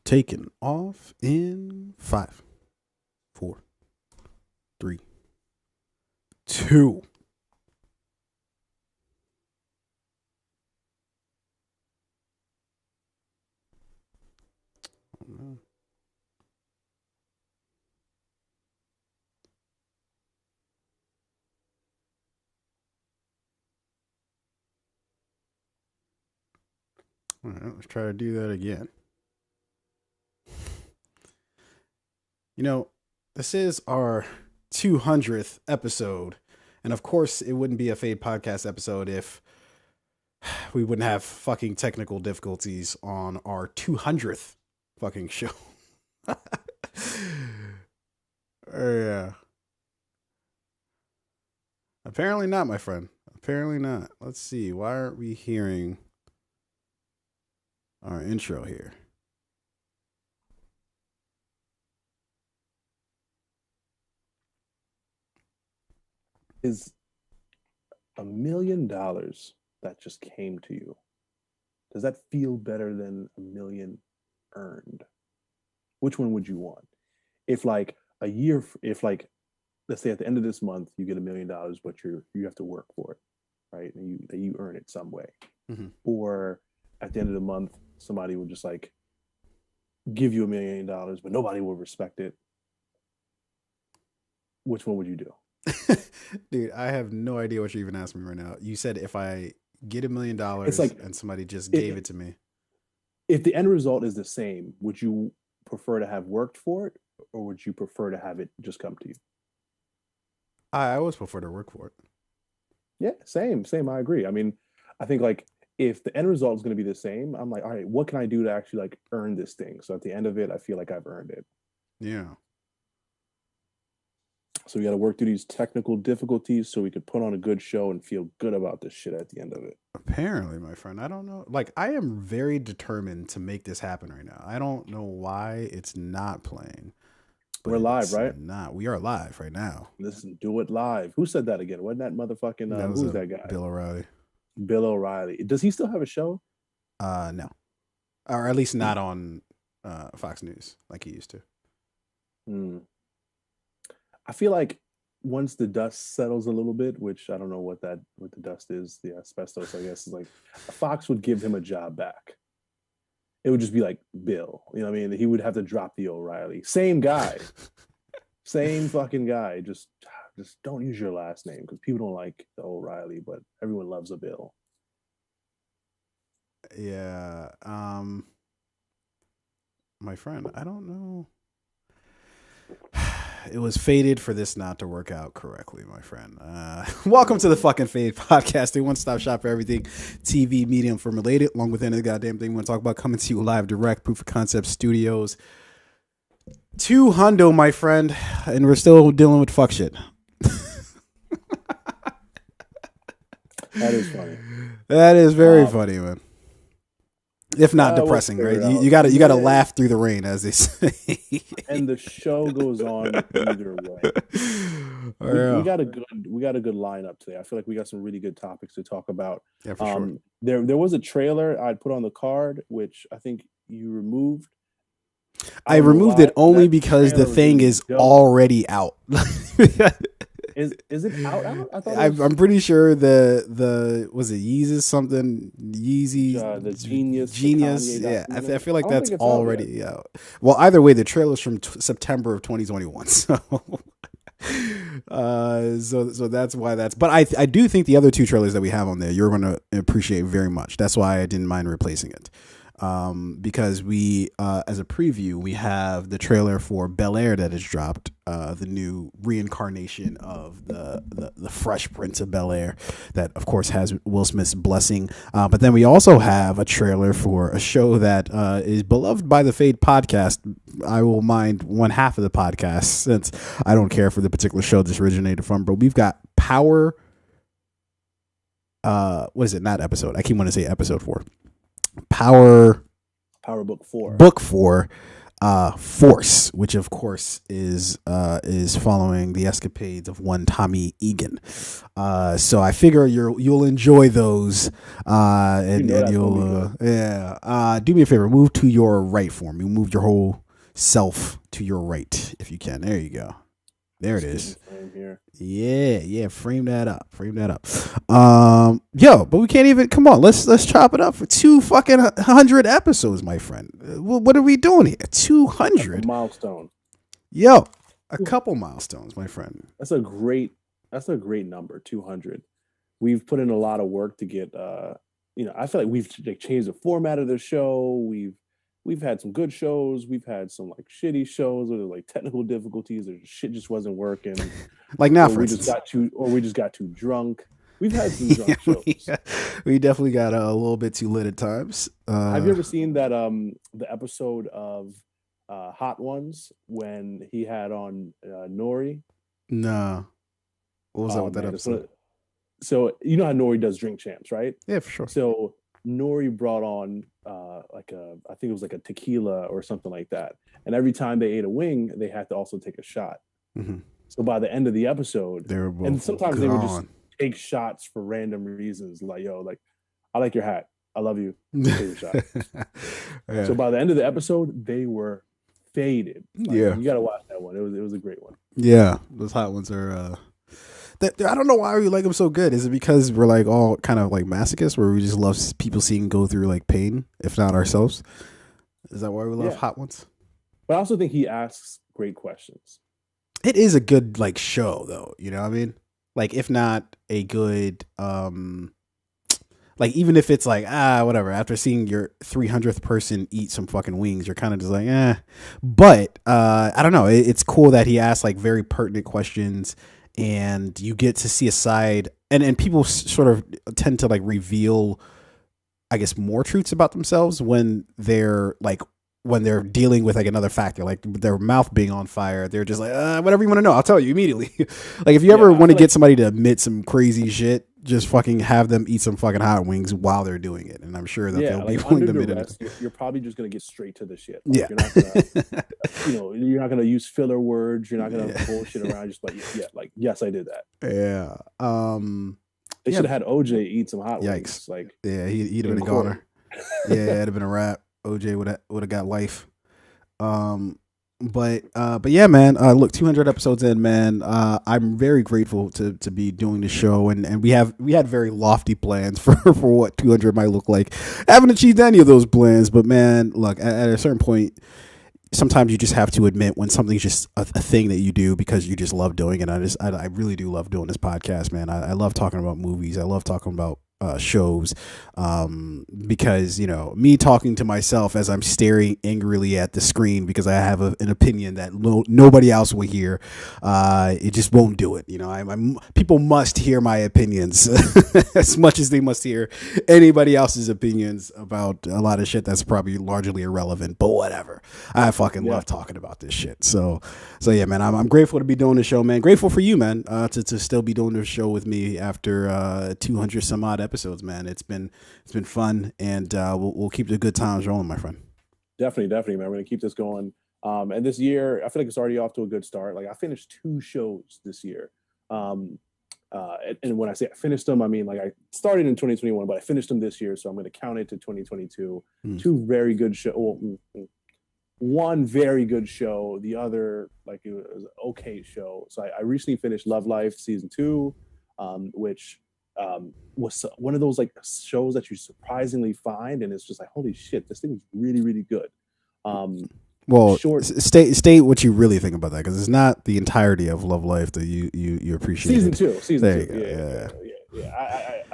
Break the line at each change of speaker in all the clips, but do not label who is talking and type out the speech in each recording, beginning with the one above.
Taken off in 5, 4, 3, 2. Oh, no. All right, let's try to do that again. You know, this is our 200th episode. And of course, it wouldn't be a Fade Podcast episode if we wouldn't have fucking technical difficulties on our 200th fucking show. Yeah. Apparently not, my friend. Apparently not. Let's see. Why aren't we hearing our intro here?
Is $1 million that just came to you, does that feel better than $1 million earned? Which one would you want? If like a year, if like, let's say at the end of this month you get $1 million, but you have to work for it, right? And you earn it some way.
Mm-hmm.
Or at the end of the month, somebody will just like give you $1 million, but nobody will respect it. Which one would you do?
Dude, I have no idea what you're even asking me right now. You said if I get $1 million
like,
and somebody just gave it to me.
If the end result is the same, would you prefer to have worked for it, or would you prefer to have it just come to you?
I always prefer to work for it.
Yeah, same. I agree. I mean, I think like if the end result is going to be the same, I'm like, all right, what can I do to actually like earn this thing? So at the end of it, I feel like I've earned it.
Yeah.
So we got to work through these technical difficulties so we could put on a good show and feel good about this shit at the end of it.
Apparently, my friend, I don't know. Like, I am very determined to make this happen right now. I don't know why it's not playing.
We're live, right?
Not. We are live right now.
Listen, do it live. Who said that again? Wasn't that motherfucking who's that guy?
Bill O'Reilly.
Bill O'Reilly. Does he still have a show?
No, or at least not on Fox News like he used to.
I feel like once the dust settles a little bit, which I don't know what the dust is, the asbestos, I guess, is like Fox would give him a job back. It would just be like Bill, you know what I mean? He would have to drop the O'Reilly. Same guy, same fucking guy. Just don't use your last name because people don't like the O'Reilly, but everyone loves a Bill.
Yeah. My friend, I don't know. It was fated for this not to work out correctly, my friend. Welcome to the fucking Fade Podcast, the one-stop shop for everything TV, medium, film related, along with any goddamn thing we want to talk about. Coming to you live, direct, Proof of Concept Studios. 200, my friend, and we're still dealing with fuck shit.
That is funny.
That is very funny, man. If not depressing, right? You gotta laugh through the rain, as they say.
And the show goes on either way. We got a good lineup today. I feel like we got some really good topics to talk about.
Yeah, for sure.
There was a trailer I'd put on the card, which I think you removed.
I removed it only because the thing is already out.
Is it out? I thought
I'm pretty sure the was it Yeezus something Yeezy
the Genius.
Yeah, I feel like that's already out. Well, either way, the trailer's from September of 2021. So that's why that's. But I do think the other two trailers that we have on there you're going to appreciate very much. That's why I didn't mind replacing it. Because we, as a preview, we have the trailer for Bel Air that has dropped, the new reincarnation of the Fresh Prince of Bel Air that, of course, has Will Smith's blessing. But then we also have a trailer for a show that is beloved by the Fade Podcast. I will mind one half of the podcast since I don't care for the particular show this originated from. But we've got Power. What is it? Not episode. I keep wanting to say episode 4. Power
Book 4.
Book 4. Force, which of course is following the escapades of one Tommy Egan. So I figure you'll enjoy those, and you'll do me a favor, move to your right for me. Move your whole self to your right if you can. There you go. There it is. Yeah, frame that up. But we can't even, come on, let's chop it up for 200 episodes, my friend. What are we doing here? 200
milestone.
Yo, a couple milestones, my friend.
That's a great number, 200. We've put in a lot of work to get I feel like we've changed the format of the show. We've had some good shows. We've had some like shitty shows where there's like technical difficulties or shit just wasn't working.
Like now, for instance.
We just got too drunk. We've had some drunk shows.
We definitely got a little bit too lit at times.
Have you ever seen that the episode of Hot Ones when he had on Nori?
No. What was that with that episode?
So you know how Nori does Drink Champs, right?
Yeah, for sure.
So Nori brought on I think it was like a tequila or something like that. And every time they ate a wing, they had to also take a shot.
Mm-hmm.
So by the end of the episode, and sometimes they would just take shots for random reasons, like, yo, like, I like your hat. I love you. Take a shot. Yeah. So by the end of the episode, they were faded. Like, you got to watch that one. It was a great one.
Yeah, those Hot Ones are... I don't know why we like them so good. Is it because we're like all kind of like masochists where we just love people seeing go through like pain, if not ourselves? Is that why we love Hot Ones?
But I also think he asks great questions.
It is a good like show though. You know what I mean? Like if not a good, like even if it's like, whatever, after seeing your 300th person eat some fucking wings, you're kind of just like, but I don't know. It's cool that he asks like very pertinent questions. And you get to see a side, and people sort of tend to like reveal, I guess, more truths about themselves when they're dealing with like another factor, like their mouth being on fire. They're just like, whatever you want to know, I'll tell you immediately. Like if you ever want to get somebody to admit some crazy shit, just fucking have them eat some fucking hot wings while they're doing it, and I'm sure that they'll be willing to admit it.
You're probably just gonna get straight to the shit. Like, you're not gonna, you're not gonna use filler words. You're not gonna bullshit around. Just like, yes, I did that.
Yeah.
They should have had OJ eat some hot wings. Like,
yeah, he'd have been a goner. Yeah, it'd have been a wrap. OJ would have got life. But yeah, man. Look, 200 episodes in, man. I'm very grateful to be doing the show, and we had very lofty plans for what 200 might look like. I haven't achieved any of those plans, but man, look, at a certain point, sometimes you just have to admit when something's just a thing that you do because you just love doing it. I really do love doing this podcast, man. I love talking about movies. I love talking about shows, because me talking to myself as I'm staring angrily at the screen because I have an opinion that nobody else will hear, it just won't do it. People must hear my opinions as much as they must hear anybody else's opinions about a lot of shit that's probably largely irrelevant, but whatever. I fucking love talking about this shit. So yeah, man, I'm grateful to be doing the show, man. Grateful for you, man, to still be doing this show with me after 200 some odd episodes, man. It's been fun, and we'll keep the good times rolling, my friend.
Definitely, man. We're gonna keep this going. And this year, I feel like it's already off to a good start. Like I finished 2 shows this year. And when I say I finished them, I mean like I started in 2021, but I finished them this year, so I'm gonna count it to 2022. 2 very good shows. Well, one very good show, the other like it was an okay show. So I recently finished Love Life season 2, which was one of those like shows that you surprisingly find, and it's just like, holy shit, this thing is really, really good.
Well, state what you really think about that, because it's not the entirety of Love Life that you appreciate.
Season 2.
Yeah.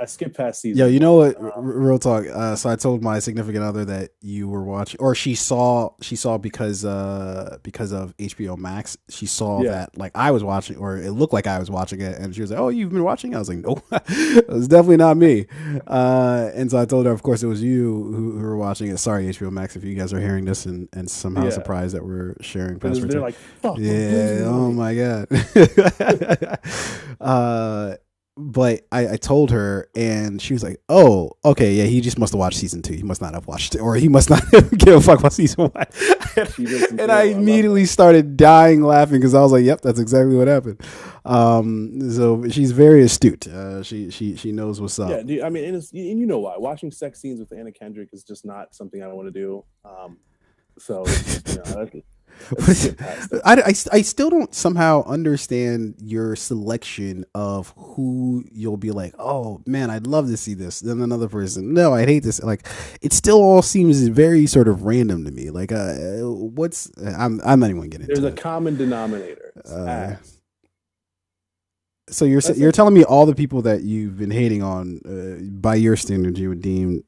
I skipped past season.
Yo, you know what? Real talk. So I told my significant other that you were watching, or she saw because of HBO Max. She saw that like I was watching, or it looked like I was watching it, and she was like, "Oh, you've been watching?" I was like, "No, it was definitely not me." And so I told her, of course, it was you who were watching it. Sorry, HBO Max, if you guys are hearing this and somehow surprised that we're sharing passwords.
They're like, "Fuck,
yeah, oh my god." But I told her, and she was like, "Oh, okay, yeah, he just must have watched season 2. He must not have watched it, or he must not give a fuck about season 1."
She listens
And
to
I
it. I love
immediately
that.
started dying laughing because I was like, "Yep, that's exactly what happened." So she's very astute. She knows what's up.
Yeah, dude, I mean, and you know why? Watching sex scenes with Anna Kendrick is just not something I want to do. So it's let's just get past it.
I still don't somehow understand your selection of who you'll be like, oh man, I'd love to see this. Then another person, no, I'd hate this. Like, it still all seems very sort of random to me. Like, I'm not even gonna get into
There's a
it.
common denominator. It's ass.
So you're telling me all the people that you've been hating on, by your standards, you would deem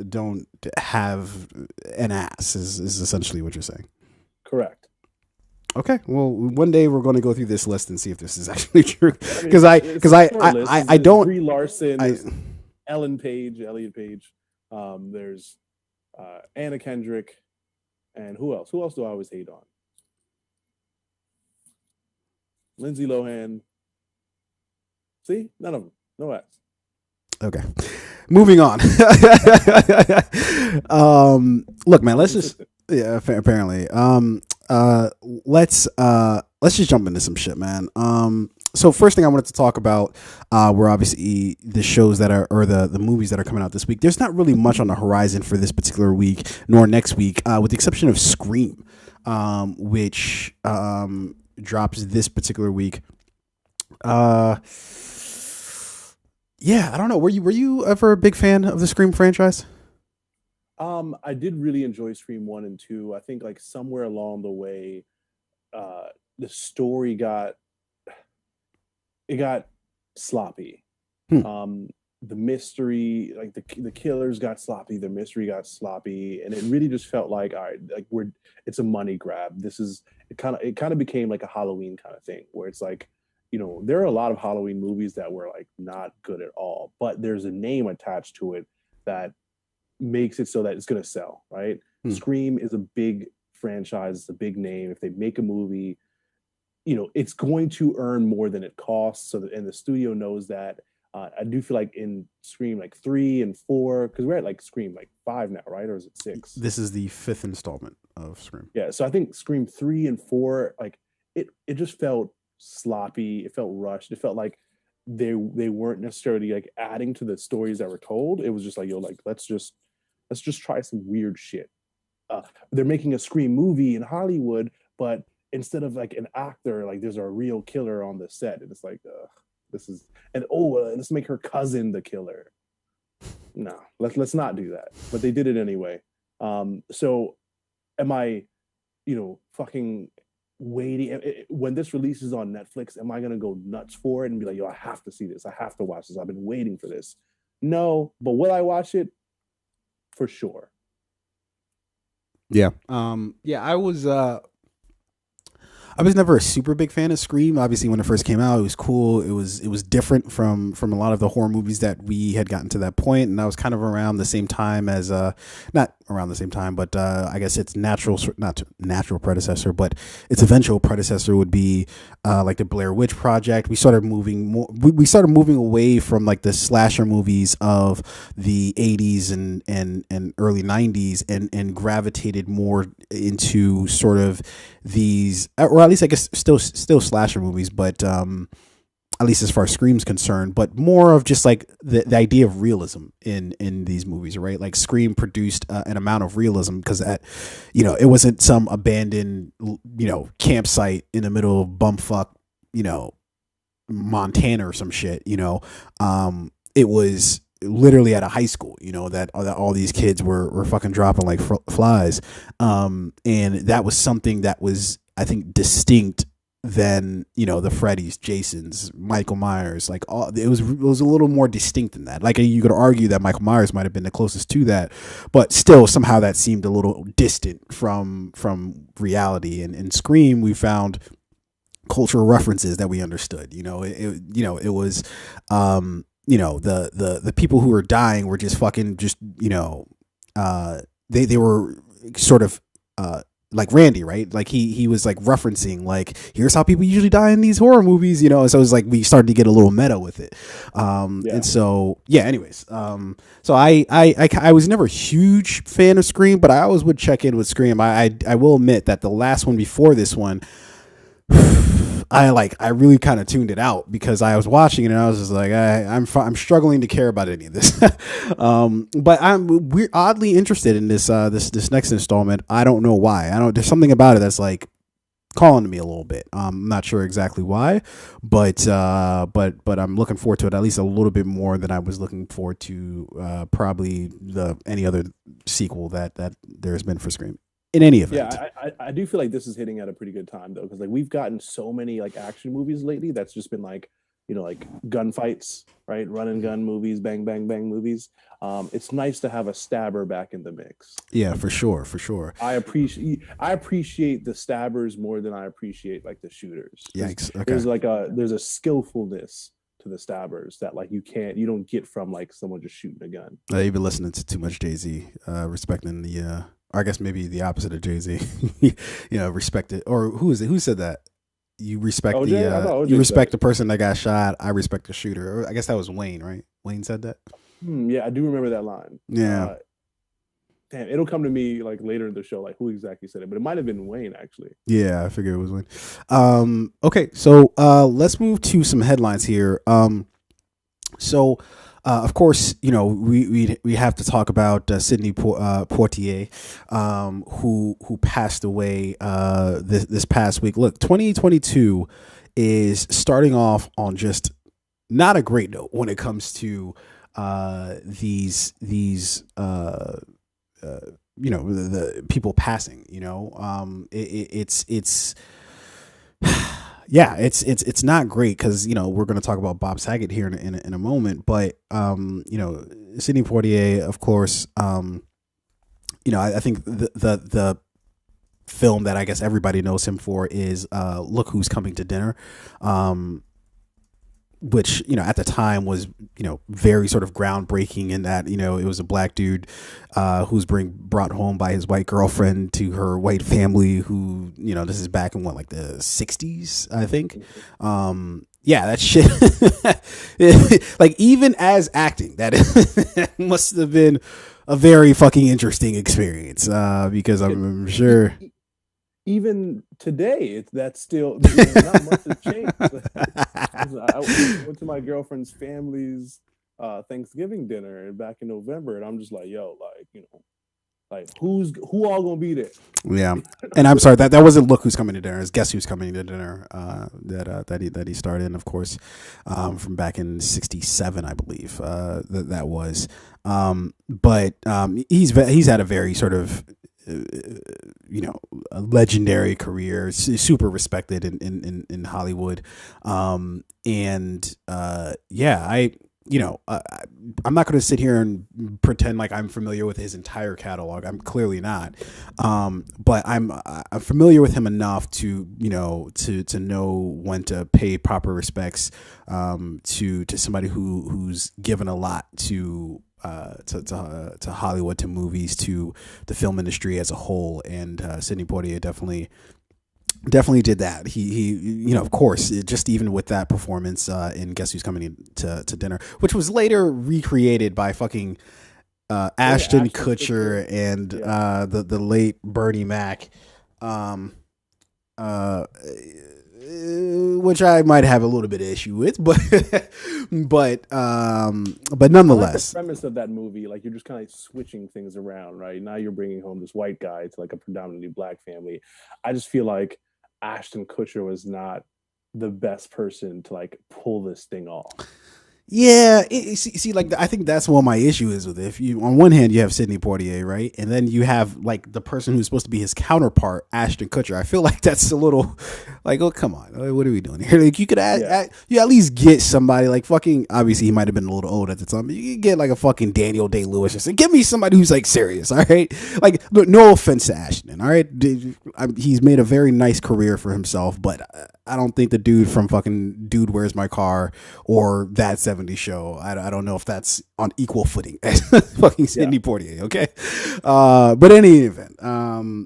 don't have an ass is essentially what you're saying.
Correct.
Okay, well, one day we're going to go through this list and see if this is actually true.
I mean,
Because I don't.
Brie Larson, there's Elliot Page. There's Anna Kendrick, and who else? Who else do I always hate on? Lindsay Lohan. See, none of them. No ass.
Okay, moving on. Look, man, let's just apparently. Let's just jump into some shit, man. So first thing I wanted to talk about were obviously the shows that are, or the movies that are coming out this week. There's not really much on the horizon for this particular week, nor next week, with the exception of Scream, which drops this particular week. Yeah, I don't know. Were you ever a big fan of the Scream franchise?
I did really enjoy Scream 1 and 2. I think like somewhere along the way, the story got sloppy. The mystery, like the killers got sloppy, the mystery got sloppy, and it really just felt like, all right, like it's a money grab. It kind of became like a Halloween kind of thing where it's like, there are a lot of Halloween movies that were like not good at all, but there's a name attached to it that makes it so that it's going to sell, right? Scream is a big franchise, it's a big name. If they make a movie, it's going to earn more than it costs. And the studio knows that. I do feel like in Scream like 3 and 4, because we're at like Scream like 5 now, right? Or is it 6?
This is the 5th installment of Scream.
Yeah, so I think Scream 3 and 4, like it just felt sloppy. It felt rushed. It felt like they weren't necessarily like adding to the stories that were told. It was just like, like let's just try some weird shit. They're making a Scream movie in Hollywood, but instead of like an actor, like there's a real killer on the set, and it's like, let's make her cousin the killer. No, let's not do that. But they did it anyway. So am I, fucking waiting when this releases on Netflix? Am I gonna go nuts for it and be like, yo, I have to see this, I have to watch this, I've been waiting for this? No, but will I watch it? For sure.
Yeah. I was never a super big fan of Scream. Obviously, when it first came out, it was cool. It was different from a lot of the horror movies that we had gotten to that point, and that was kind of around the same time as not around the same time, but I guess its not natural predecessor, but its eventual predecessor would be like the Blair Witch Project. We started moving away from like the slasher movies of the 80s and early 90s and gravitated more into sort of these, or at least I guess still slasher movies, but at least as far as Scream's concerned, but more of just like the idea of realism in these movies, right? Like Scream produced an amount of realism because it wasn't some abandoned campsite in the middle of bumfuck Montana or some shit. It was literally at a high school, that all these kids were fucking dropping like flies, and that was something that was, I think, distinct than the Freddys, Jasons, Michael Myers. Like it was a little more distinct than that. Like you could argue that Michael Myers might have been the closest to that, but still somehow that seemed a little distant from reality. And in Scream, we found cultural references that we understood. It was the people who were dying were just fucking they were sort of like Randy, right? Like he was like referencing like, here's how people usually die in these horror movies, you know. So it was like we started to get a little meta with it. And so yeah. Anyways, so I was never a huge fan of Scream, but I always would check in with Scream. I will admit that the last one before this one, I really kind of tuned it out because I was watching it and I was just like, I'm struggling to care about any of this. But we're oddly interested in this next installment. I don't know why. There's something about it that's like calling to me a little bit. I'm not sure exactly why, but I'm looking forward to it at least a little bit more than I was looking forward to probably any other sequel that there's been for Scream. In any event.
Yeah, I do feel like this is hitting at a pretty good time though, because like we've gotten so many like action movies lately that's just been like, you know, like gunfights, right? Run and gun movies, bang bang bang movies. It's nice to have a stabber back in the mix.
Yeah, for sure.
I appreciate the stabbers more than I appreciate like the shooters.
Yikes. Okay.
There's a skillfulness to the stabbers that like you don't get from like someone just shooting a gun.
You've been listening to too much Jay-Z, respecting the or I guess maybe the opposite of Jay-Z. You know, respect it. Or who is it? Who said that? You respect you respect the person that got shot. I respect the shooter. Or I guess that was Wayne, right? Wayne said that.
Yeah, I do remember that line.
Yeah.
Damn, it'll come to me like later in the show, like who exactly said it, but it might have been Wayne actually.
Yeah, I figured it was Wayne. Okay, so let's move to some headlines here. Of course, you know we have to talk about Sidney Poitier, who passed away this past week. Look, 2022 is starting off on just not a great note when it comes to these you know, the people passing. You know, it's. Yeah, it's not great because, you know, we're going to talk about Bob Saget here in a moment, but you know, Sidney Poitier, of course, you know, I think the film that I guess everybody knows him for is Look Who's Coming to Dinner, which, you know, at the time was, you know, very sort of groundbreaking in that, you know, it was a black dude who's brought home by his white girlfriend to her white family who, you know, this is back in what, like the 60s, I think. Yeah, that shit. Like, even as acting, that must have been a very fucking interesting experience because I'm sure.
Even today, that's still not much has changed. I went to my girlfriend's family's Thanksgiving dinner back in November, and I'm just like, yo, like, you know, like who all gonna be there?
Yeah, and I'm sorry that wasn't Look Who's Coming to Dinner. It's Guess Who's Coming to Dinner that he started in, of course, from back in '67, I believe that was. But he's had a very sort of, you know, a legendary career, super respected in Hollywood. Yeah, I'm not going to sit here and pretend like I'm familiar with his entire catalog. I'm clearly not. But I'm familiar with him enough to, you know, to know when to pay proper respects to somebody who's given a lot to Hollywood, to movies, to the film industry as a whole, and Sidney Poitier definitely did that. He you know, of course, just even with that performance in Guess Who's Coming to Dinner, which was later recreated by fucking Ashton Kutcher and the late Bernie Mac, which I might have a little bit of issue with, but nonetheless,
I like the premise of that movie, like you're just kind of switching things around, right? Now you're bringing home this white guy to like a predominantly black family. I just feel like Ashton Kutcher was not the best person to like pull this thing off.
Yeah, see, like I think that's what my issue is with it. If you, on one hand, you have Sidney Poitier, right, and then you have like the person who's supposed to be his counterpart, Ashton Kutcher. I feel like that's a little like, oh, come on, what are we doing here? Like, you could you at least get somebody like fucking. Obviously, he might have been a little old at the time, but you could get like a fucking Daniel Day-Lewis or something. Give me somebody who's like serious, all right? Like, no offense to Ashton, all right? He's made a very nice career for himself, but I don't think the dude from fucking Dude, Where's My Car or That '70s show. I don't know if that's on equal footing as fucking Sidney Poitier. Okay, but in any event,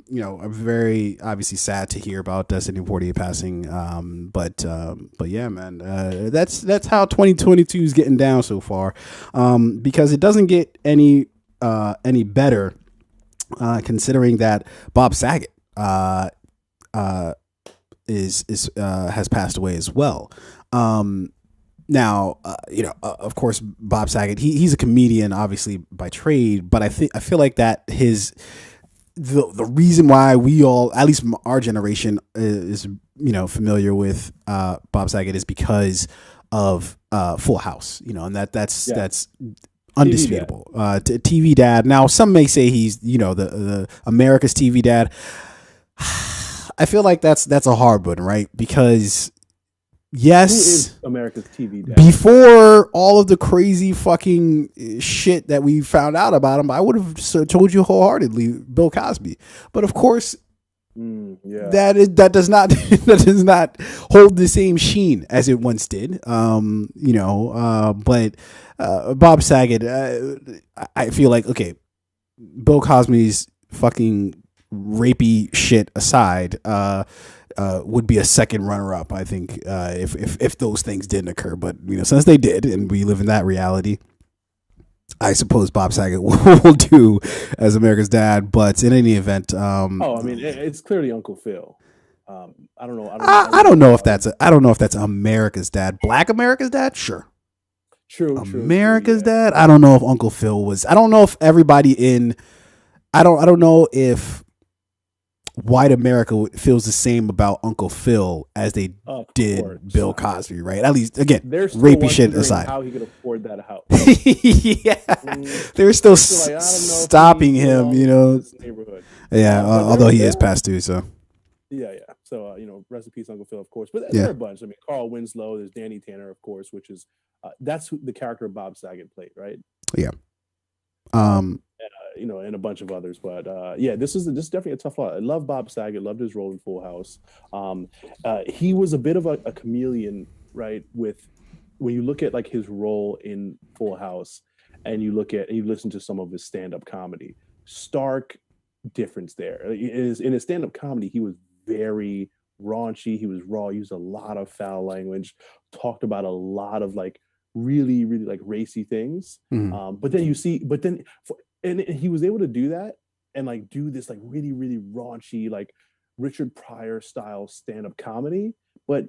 you know, I'm very obviously sad to hear about Sidney Poitier passing. But yeah, man, that's how 2022 is getting down so far, because it doesn't get any better, considering that Bob Saget has passed away as well. Now, you know, of course, Bob Saget, he's a comedian, obviously by trade, but I feel like that the reason why we all, at least our generation, is, you know, familiar with Bob Saget is because of Full House, you know, and that's undisputable. TV dad. Now, some may say he's, you know, the America's TV dad. I feel like that's a hard one, right? Because yes,
who is America's TV dad?
Before all of the crazy fucking shit that we found out about him, I would have told you wholeheartedly Bill Cosby. But of course, that does not that does not hold the same sheen as it once did. You know, but Bob Saget, I feel like, okay, Bill Cosby's fucking rapey shit aside, would be a second runner up, I think, if those things didn't occur. But, you know, since they did, and we live in that reality, I suppose Bob Saget will do as America's dad. But in any event, I
mean, it's clearly Uncle Phil. I don't know.
I don't know if that's America's dad. Black America's dad, sure.
True.
America's dad. I don't know if Uncle Phil was. I don't know if everybody in. I don't know if white America feels the same about Uncle Phil as they did Bill Cosby, right? At least, again, rapey shit aside.
How he could afford that house?
They're still stopping him, you know. Yeah, although he is past due, so.
Yeah. So, you know, rest in peace, Uncle Phil, of course. But there are a bunch. I mean, Carl Winslow. There's Danny Tanner, of course, which is that's who the character Bob Saget played, right?
Yeah.
You know, and a bunch of others, but this is definitely a tough lot. I love Bob Saget, loved his role in Full House. He was a bit of a chameleon, right? With when you look at like his role in Full House, and you listen to some of his stand-up comedy, stark difference there. In his stand-up comedy, he was very raunchy. He was raw. Used a lot of foul language. Talked about a lot of like really, really like racy things. Mm-hmm. And he was able to do that and like do this like really, really raunchy, like Richard Pryor style stand-up comedy, but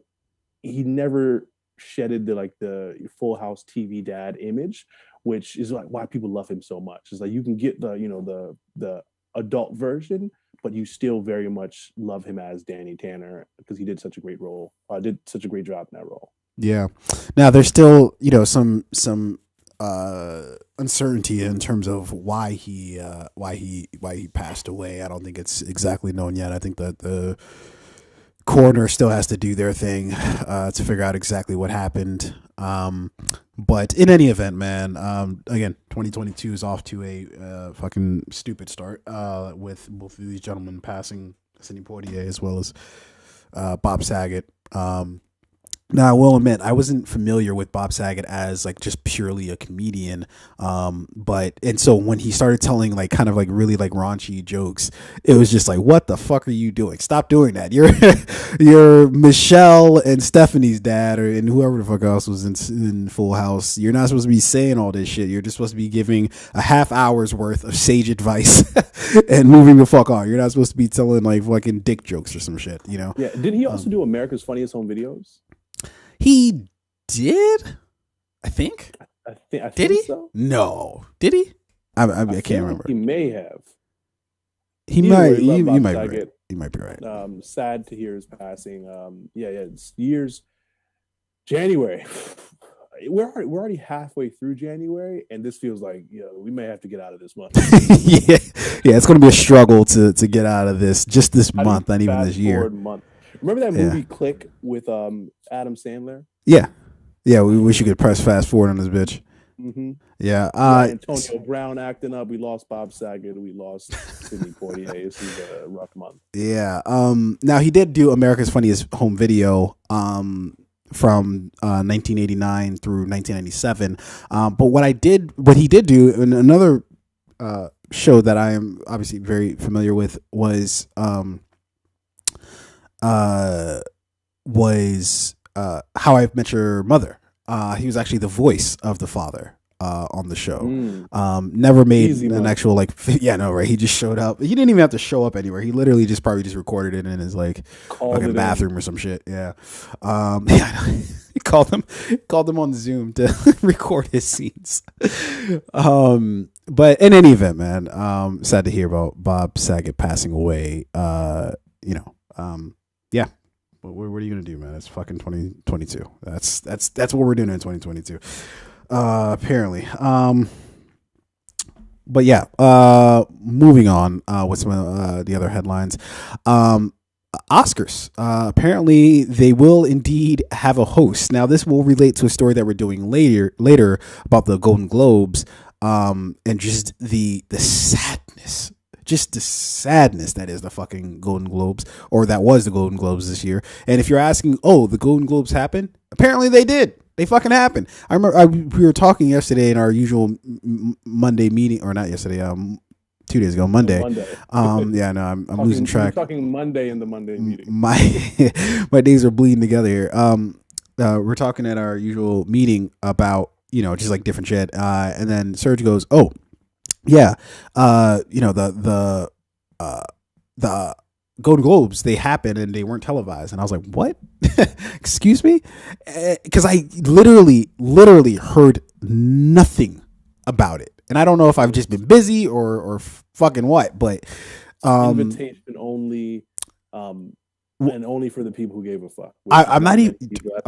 he never shedded the Full House TV dad image, which is like why people love him so much. It's like you can get the adult version, but you still very much love him as Danny Tanner because he did such a great role. Did such a great job in that role.
Yeah. Now there's still, you know, some uncertainty in terms of why he passed away. I don't think it's exactly known yet. I think that the coroner still has to do their thing to figure out exactly what happened. But in any event, man, again, 2022 is off to a fucking stupid start with both of these gentlemen passing, Sidney Poitier as well as Bob Saget. Now, I will admit, I wasn't familiar with Bob Saget as like just purely a comedian. And so when he started telling like kind of like really like raunchy jokes, it was just like, what the fuck are you doing? Stop doing that. You're Michelle and Stephanie's dad, and whoever the fuck else was in Full House. You're not supposed to be saying all this shit. You're just supposed to be giving a half hour's worth of sage advice and moving the fuck on. You're not supposed to be telling like fucking dick jokes or some shit, you know?
Yeah. Did he also do America's Funniest Home Videos?
He did, I think.
I
did he?
So?
No, did he? I can't remember.
He may have.
He might. You might be right. You might be right.
Sad to hear his passing. It's years. January. We're already halfway through January, and this feels like we may have to get out of this month.
yeah. It's going to be a struggle to get out of this just this month, not even this year.
Month. Remember that movie Click with Adam Sandler?
Yeah. We wish you could press fast forward on this bitch.
Mm-hmm.
Yeah.
Antonio Brown acting up. We lost Bob Saget. We lost Sidney Poitier. This is a rough month.
Yeah. Now he did do America's Funniest Home Video. from 1989 through 1997. But what he did do in another show that I am obviously very familiar with was How I Met Your Mother. He was actually the voice of the father on the show. Never made an actual like right. He just showed up. He didn't even have to show up anywhere. He literally just probably just recorded it in his like fucking bathroom or some shit. Yeah. He called him on Zoom to record his scenes. But in any event, man, sad to hear about Bob Saget passing away. Yeah. What are you gonna do, man? It's fucking 2022. That's what we're doing in 2022. Apparently. But yeah. Moving on. With some of the other headlines. Oscars. Apparently, they will indeed have a host. Now, this will relate to a story that we're doing later about the Golden Globes. And just the sadness. Just the sadness that is the fucking Golden Globes, or that was the Golden Globes this year. And if you're asking, oh, the Golden Globes happened? Apparently they did. They fucking happened. I remember we were talking yesterday in our usual Monday meeting, or not yesterday, 2 days ago, Monday. Yeah, no, I'm losing track.
We're talking Monday in the Monday meeting.
My days are bleeding together here. We're talking at our usual meeting about, just like different shit. And then Serge goes, oh, yeah, the Golden Globes, they happened and they weren't televised. And I was like, what? Excuse me? Because I literally heard nothing about it. And I don't know if I've just been busy or fucking what, but
invitation only, and only for the people who gave a fuck.
I'm not even,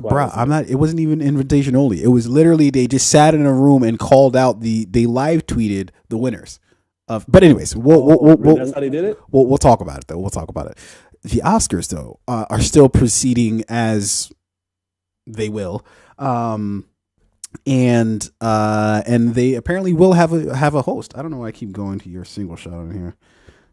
bro. It wasn't even invitation only. It was literally they just sat in a room and called out they live tweeted the winners. But anyways,
that's how they did it.
We'll talk about it though. We'll talk about it. The Oscars though are still proceeding as they will, and they apparently will have a host. I don't know why I keep going to your single shot on here.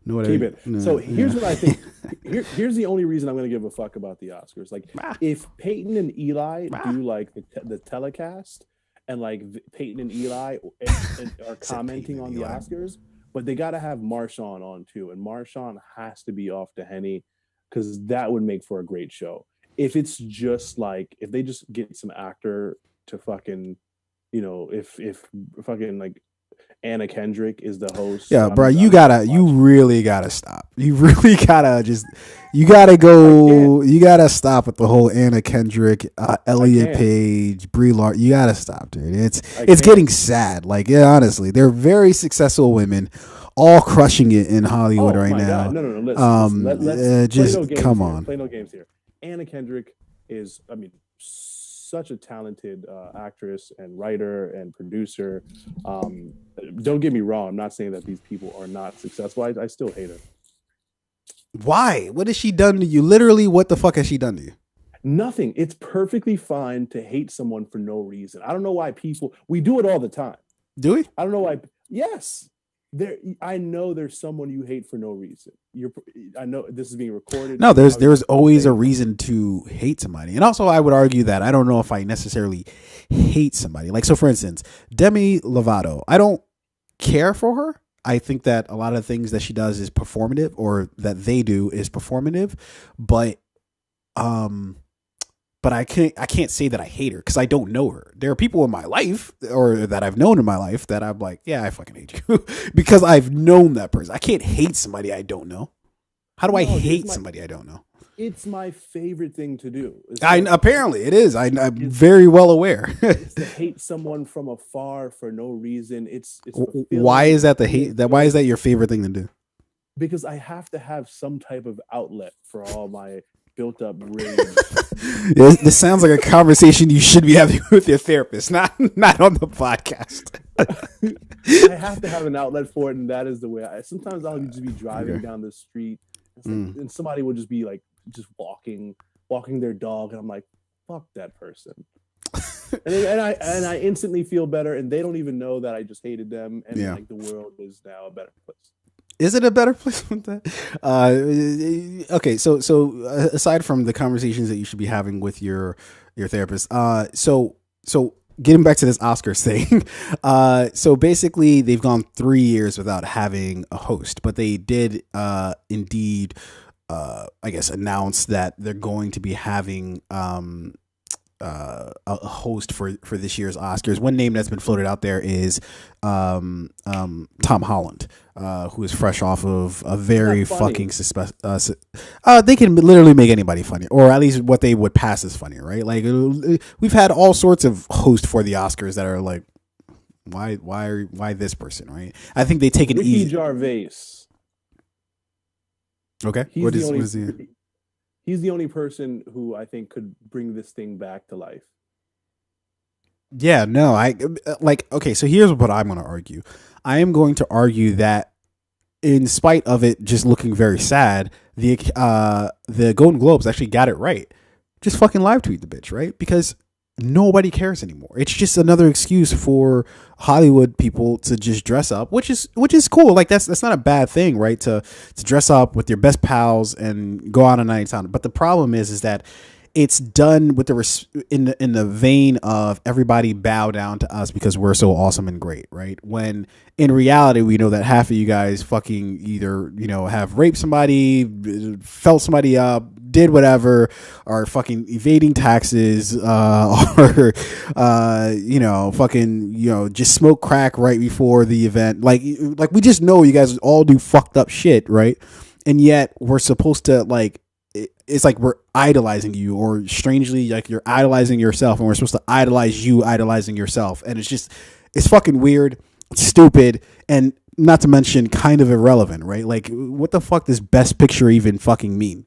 Keep it. So here's what I think. Here's the only reason I'm going to give a fuck about the Oscars. Like, if Peyton and Eli do like the telecast, and like Peyton and Eli are commenting on the Oscars, but they got to have Marshawn on too, and Marshawn has to be off the Henny because that would make for a great show. If it's just like if they just get some actor to fucking, if fucking like Anna Kendrick is the host.
Yeah, bro, you really gotta stop. You really gotta you gotta stop with the whole Anna Kendrick, Elliot Page, Brie Larson. You gotta stop, dude. It's getting sad. Like, yeah, honestly, they're very successful women, all crushing it in Hollywood right now.
God. No. Let's
just come on.
Play no games here. Anna Kendrick is, such a talented actress and writer and producer. Don't get me wrong. I'm not saying that these people are not successful. I still hate her.
Why? What has she done to you? Literally, what the fuck has she done to you?
Nothing. It's perfectly fine to hate someone for no reason. I don't know why we do it all the time.
Do we?
I don't know why. Yes. I know there's someone you hate for no reason. I know this is being recorded.
No, there's always a reason to hate somebody. And also I would argue that I don't know if I necessarily hate somebody. Like, so for instance, Demi Lovato, I don't care for her. I think that a lot of things that she does is performative, or that they do is performative, but I can't say that I hate her because I don't know her. There are people in my life, or that I've known in my life, that I'm like, yeah, I fucking hate you because I've known that person. I can't hate somebody I don't know. How do I hate somebody I don't know?
It's my favorite thing to do.
Apparently it is. I'm very well aware.
It's to hate someone from afar for no reason. It's
why is that the hate? Why is that your favorite thing to do?
Because I have to have some type of outlet for all my built up rage.
This sounds like a conversation you should be having with your therapist, not on the podcast.
I have to have an outlet for it, and that is the way. Sometimes I'll just be driving down the street, and somebody will just be like, just walking their dog, and I'm like, fuck that person. and I instantly feel better, and they don't even know that I just hated them, and like the world is now a better place.
Is it a better place with that? Okay, so aside from the conversations that you should be having with your Your therapist. So getting back to this Oscars thing. So basically they've gone 3 years without having a host, but they did indeed I guess announce that they're going to be having a host for this year's Oscars. One name that's been floated out there is Tom Holland, who is fresh off of a very fucking they can literally make anybody funny, or at least what they would pass as funny, right? Like we've had all sorts of hosts for the Oscars that are like, why this person, right? I think they take an
Ricky
easy.
Gervais.
Okay, what is he?
He's the only person who I think could bring this thing back to life.
Yeah, no, okay, so here's what I'm going to argue. I am going to argue that in spite of it just looking very sad, the Golden Globes actually got it right. Just fucking live tweet the bitch, right? Because nobody cares anymore. It's just another excuse for Hollywood people to just dress up, which is cool. Like that's not a bad thing, right? To dress up with your best pals and go out on a night out. But the problem is that it's done with in the vein of everybody bow down to us because we're so awesome and great, right? When in reality, we know that half of you guys fucking either, have raped somebody, felt somebody up, did whatever, are fucking evading taxes, or fucking, just smoke crack right before the event. Like we just know you guys all do fucked up shit, right? And yet we're supposed to it's like we're idolizing you, or strangely like you're idolizing yourself, and we're supposed to idolize you idolizing yourself. And it's fucking weird, stupid, and not to mention kind of irrelevant, right? Like what the fuck does Best Picture even fucking mean?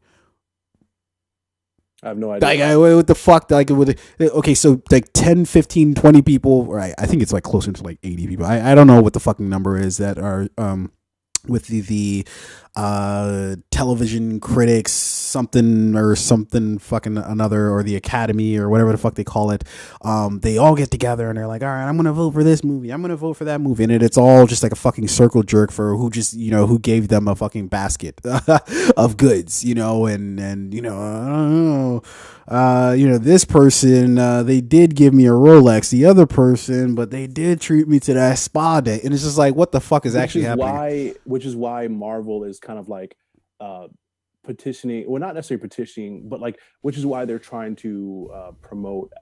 I have no idea.
Like, what the fuck? Okay, so like 10, 15, 20 people, right? I think it's like closer to like 80 people. I don't know what the fucking number is that are with the television critics something fucking another, or the Academy or whatever the fuck they call it. They all get together and they're like, all right, I'm gonna vote for this movie, I'm gonna vote for that movie, and it's all just like a fucking circle jerk for who just who gave them a fucking basket of goods, and I don't know, this person, they did give me a Rolex, the other person, but they did treat me to that spa day, and it's just like, what the fuck is actually happening?
Which is why Marvel is kind of like petitioning, well, not necessarily petitioning, but which is why they're trying to promote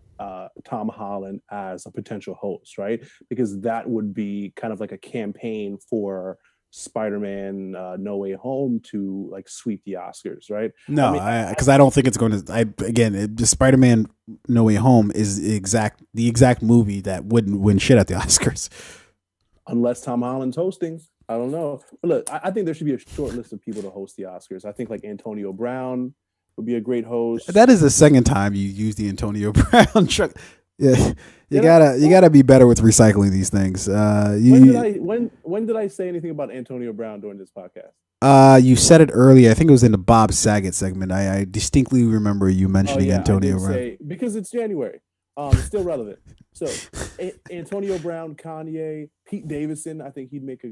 Tom Holland as a potential host, right? Because that would be kind of like a campaign for Spider-Man No Way Home to sweep the Oscars, right?
No, because I don't think it's going to. Spider-Man No Way Home is the exact movie that wouldn't win shit at the Oscars
unless Tom Holland's hosting. I don't know, but look, I think there should be a short list of people to host the Oscars. I think Antonio Brown would be a great host.
That is the second time you use the Antonio Brown truck. Yeah, you gotta be better with recycling these things.
When did I say anything about Antonio Brown during this podcast?
You said it earlier. I think it was in the Bob Saget segment. I distinctly remember you mentioning Antonio Brown.
Because it's January. It's still relevant. So Antonio Brown, Kanye, Pete Davidson. I think he'd make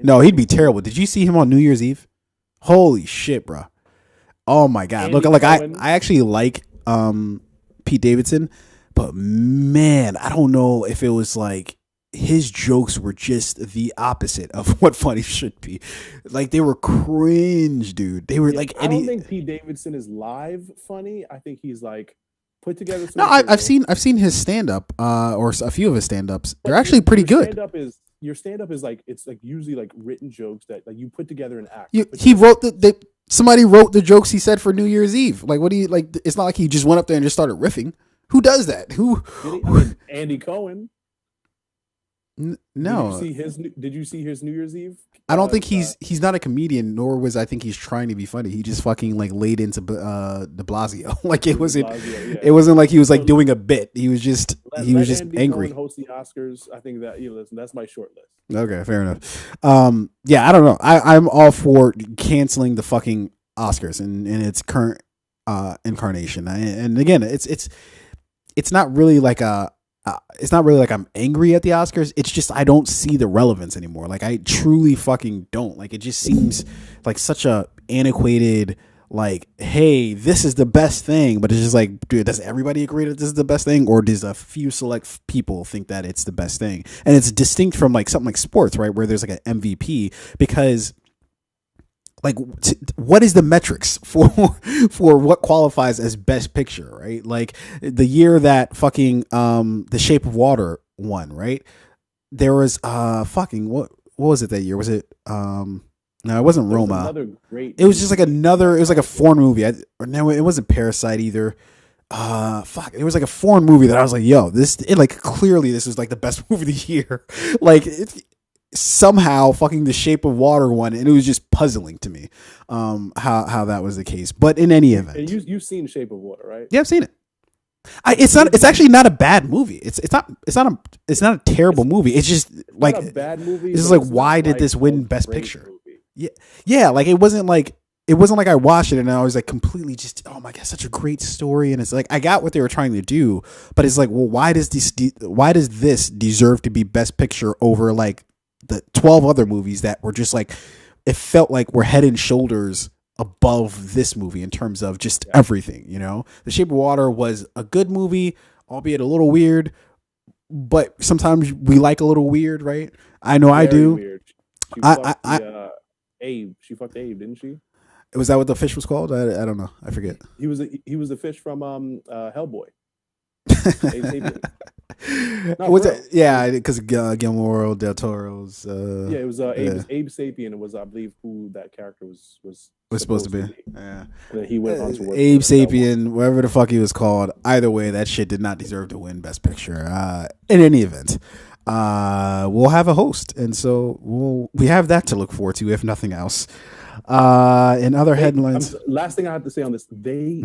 no, he'd be terrible. Did you see him on New Year's Eve? Holy shit, bro! Oh my god! Look, I actually like Pete Davidson, but man, I don't know if it was like his jokes were just the opposite of what funny should be. Like they were cringe, dude. They were
I don't think Pete Davidson is live funny. I think he's put together.
No, I've seen his stand up, or a few of his stand ups. They're actually pretty good.
Your stand up is it's usually written jokes that you put together an act.
He wrote somebody wrote the jokes he said for New Year's Eve. Like, what do you like? It's not like he just went up there and just started riffing. Who does that?
Andy Cohen.
No.
Did you see his New Year's Eve?
I don't think he's not a comedian, nor was I think he's trying to be funny. He just fucking laid into De Blasio. It wasn't like he was doing a bit. He was just Andy angry.
Cohen host the Oscars. I think that listen, that's my short list.
Okay, fair enough. Yeah, I don't know. I'm all for canceling the fucking Oscars in its current incarnation. And again, it's not really like it's not really like I'm angry at the Oscars. It's just I don't see the relevance anymore. Like I truly fucking don't. Like it just seems like such a antiquated like, hey, this is the best thing, but it's just like, dude, does everybody agree that this is the best thing, or does a few select people think that it's the best thing? And it's distinct from like something like sports, right, where there's like an MVP, because like what is the metrics for what qualifies as best picture, right? Like the year that fucking The Shape of Water won, right? There was fucking what was it that year? Was it no, it wasn't Roma.
Another great.
It was just like another. It was like a foreign movie. No, it wasn't Parasite either. Fuck. It was like a foreign movie that I was like, yo, like clearly this is like the best movie of the year. Like somehow fucking The Shape of Water won, and it was just puzzling to me, how that was the case. But in any event,
and you've seen Shape of Water, right?
Yeah, I've seen it. It's actually not a bad movie. It's not a terrible movie. It's just like
not a bad movie.
It's just like, why did this win Best Picture? Yeah, like it wasn't like I watched it and I was like completely just, oh my god, such a great story, and it's like I got what they were trying to do, but it's like, well, why does this deserve to be Best Picture over like the 12 other movies that were just like, it felt like we're head and shoulders above this movie in terms of just everything, you know? The Shape of Water was a good movie, albeit a little weird, but sometimes we like a little weird, right? I know I do.
Weird. She fucked Abe, didn't she?
Was that what the fish was called? I don't know. I forget.
He was the fish from Hellboy.
Was it? Yeah, because Guillermo del Toro's.
It was Abe Sapien. It was, I believe, who that character was
supposed to be. Yeah,
and then he went on to work
Abe Sapien, whatever the fuck he was called. Either way, that shit did not deserve to win Best Picture. In any event, we'll have a host, and so we have that to look forward to, if nothing else. In other headlines,
last thing I have to say on this, they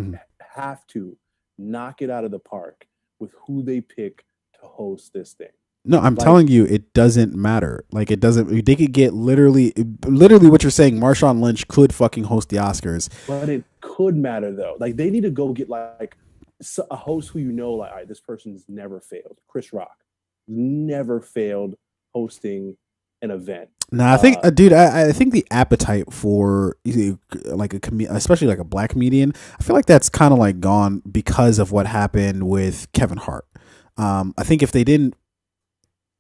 have to knock it out of the park with who they pick to host this thing.
No, I'm telling you, it doesn't matter. Like, it doesn't. They could get literally what you're saying. Marshawn Lynch could fucking host the Oscars,
but it could matter though. Like, they need to go get like a host who, you know, like, all right, this person's never failed. Chris Rock never failed hosting an event.
Nah, I think, dude, I think the appetite for like especially like a black comedian, I feel like that's kind of like gone because of what happened with Kevin Hart. I think if they didn't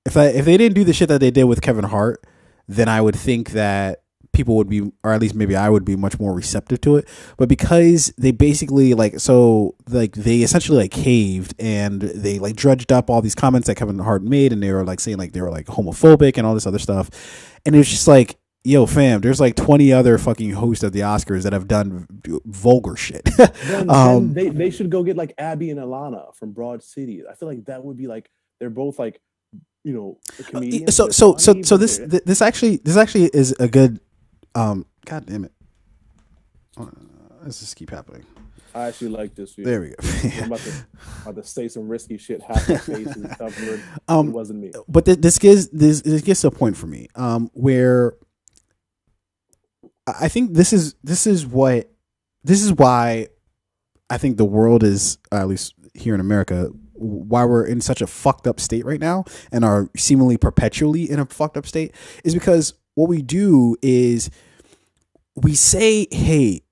do the shit that they did with Kevin Hart, then I would think that people would be, or at least maybe I would be, much more receptive to it. But because they basically they essentially like caved, and they like dredged up all these comments that Kevin Hart made, and they were like saying like they were like homophobic and all this other stuff, and it was just like, yo, fam, there's like 20 other fucking hosts of the Oscars that have done vulgar shit.
then they should go get like Abby and Alana from Broad City. I feel like that would be like, they're both like, you know, comedians.
So this actually is a good. God damn it! Let's just keep happening.
I actually like this.
There we go.
I'm about to say some risky shit. Half my face is covered. It wasn't me.
But this gets to a point for me, where I think this is why I think the world is, at least here in America, why we're in such a fucked up state right now, and are seemingly perpetually in a fucked up state, is because what we do is we say, hey,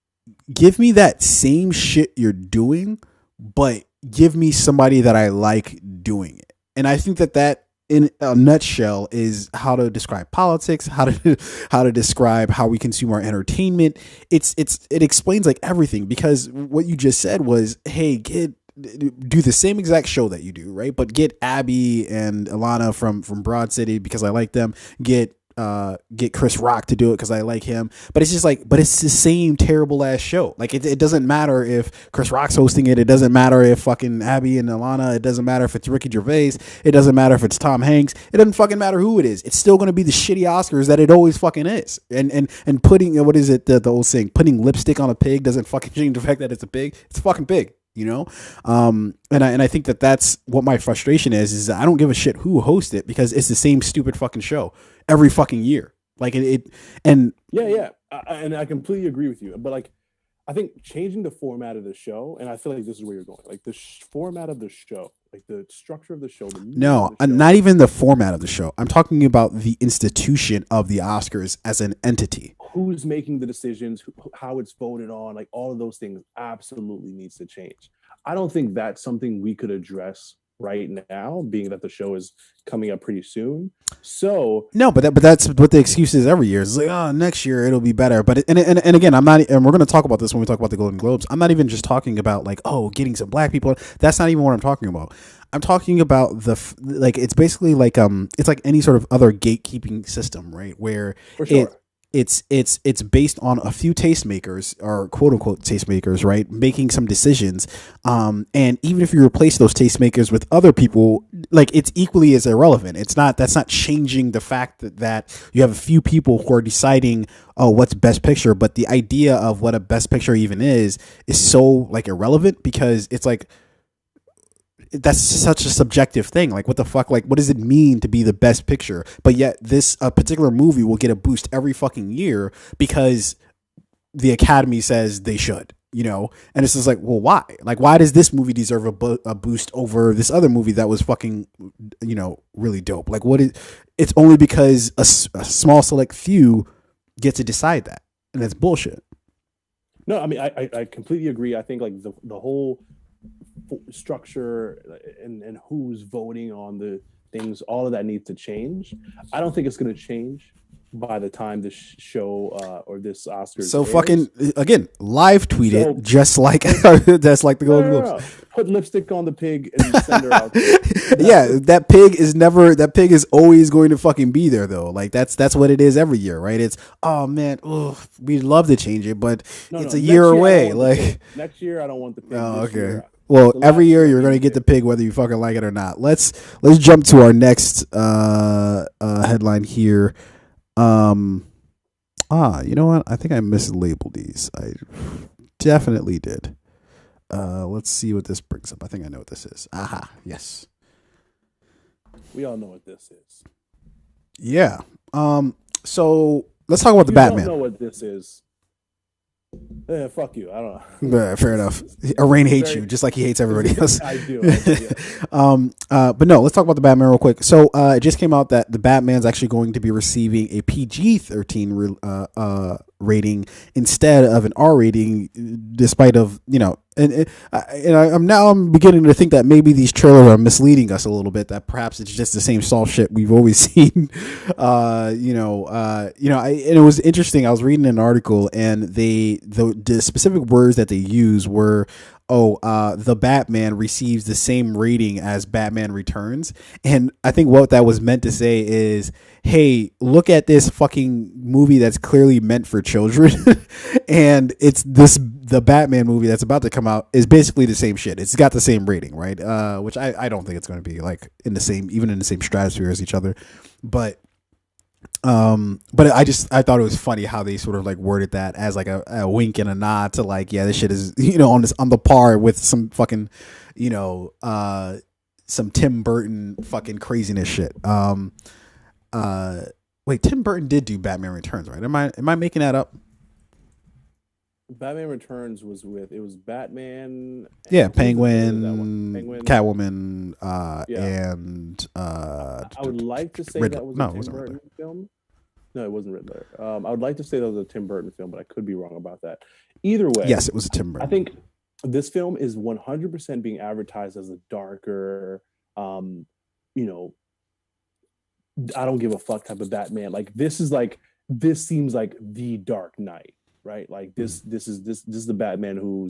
give me that same shit you're doing, but give me somebody that I like doing it. And I think that in a nutshell is how to describe politics, how to describe how we consume our entertainment. It explains like everything, because what you just said was, hey, do the same exact show that you do, right? But get Abby and Alana from Broad City because I like them. Get Chris Rock to do it because I like him. But it's just like, but it's the same terrible ass show. Like, it doesn't matter if Chris Rock's hosting it. It doesn't matter if fucking Abby and Alana. It doesn't matter if it's Ricky Gervais. It doesn't matter if it's Tom Hanks. It doesn't fucking matter who it is. It's still going to be the shitty Oscars that it always fucking is. And putting, what is it, the old saying, putting lipstick on a pig doesn't fucking change the fact that it's a pig. It's a fucking pig. You know, and I think that's what my frustration is I don't give a shit who hosts it, because it's the same stupid fucking show every fucking year. Like and I completely agree with you. But like, I think changing the format of the show, and I feel like this is where you're going, like the format of the show, like the structure of the show. Not even the format of the show. I'm talking about the institution of the Oscars as an entity.
who's making the decisions, how it's voted on, like all of those things absolutely needs to change. I don't think that's something we could address right now, being that the show is coming up pretty soon. So
No, but that's what the excuse is every year. It's like, oh, next year it'll be better. But and again, I'm not, and we're going to talk about this when we talk about the Golden Globes. I'm not even just talking about like, oh, getting some black people. That's not even what I'm talking about. I'm talking about like, it's basically like it's like any sort of other gatekeeping system, right? Where
for sure,
it's based on a few tastemakers, or quote unquote tastemakers, right, making some decisions, and even if you replace those tastemakers with other people, like, it's equally as irrelevant. That's not changing the fact that you have a few people who are deciding, oh, what's best picture. But the idea of what a best picture even is so like irrelevant, because it's like, that's such a subjective thing. Like, what the fuck? Like, what does it mean to be the best picture? But yet this particular movie will get a boost every fucking year because the Academy says they should, and it's just like, well, why? Like, why does this movie deserve a boost over this other movie that was fucking, really dope? Like, it's only because a small select few get to decide that, and that's bullshit.
no, I mean, I completely agree. I think like the whole structure and who's voting on the things, all of that needs to change. I don't think it's going to change by the time this show or this Oscars
So
airs.
fucking, again, live tweet it, just like that's like the Golden Globes.
Put lipstick on the pig and send her out.
Yeah, that pig is always going to fucking be there though. Like, that's what it is every year, right? It's, oh man, we'd love to change it, but it's a year away. Like,
next year, I don't want the pig.
Oh, okay. Well, every year you're gonna get the pig whether you fucking like it or not. Let's jump to our next headline here. You know what? I think I mislabeled these. I definitely did. Let's see what this brings up. I think I know what this is. Aha, yes.
We all know what this is.
Yeah. So let's talk about the Batman.
I don't know what this is. Fuck you. I don't
know. Fair enough. Arain hates you just like he hates everybody else.
I do.
But no, let's talk about the Batman real quick. So it just came out that the Batman's actually going to be receiving a PG-13 rating instead of an R rating, despite of, I'm beginning to think that maybe these trailers are misleading us a little bit, that perhaps it's just the same soft shit we've always seen. And it was interesting. I was reading an article, and the specific words that they use were, the Batman receives the same rating as Batman Returns. And I think what that was meant to say is, hey, look at this fucking movie that's clearly meant for children. And the Batman movie that's about to come out is basically the same shit. It's got the same rating, right? Which I don't think it's going to be like even in the same stratosphere as each other. But I thought it was funny how they sort of like worded that as like a wink and a nod to like, yeah, this shit is, on the par with some fucking, some Tim Burton fucking craziness shit. Wait, Tim Burton did do Batman Returns, right? Am I making that up?
Batman Returns was Batman.
Yeah, Penguin, Catwoman, and
I would like to say
Riddler.
That was
No,
a Tim Burton film. No, it wasn't Riddler. I would like to say that was a Tim Burton film, but I could be wrong about that. Either way,
yes, it was a Tim Burton.
I think this film is 100% being advertised as a darker, I don't give a fuck type of Batman. Like, this seems like the Dark Knight, right? Like this is the Batman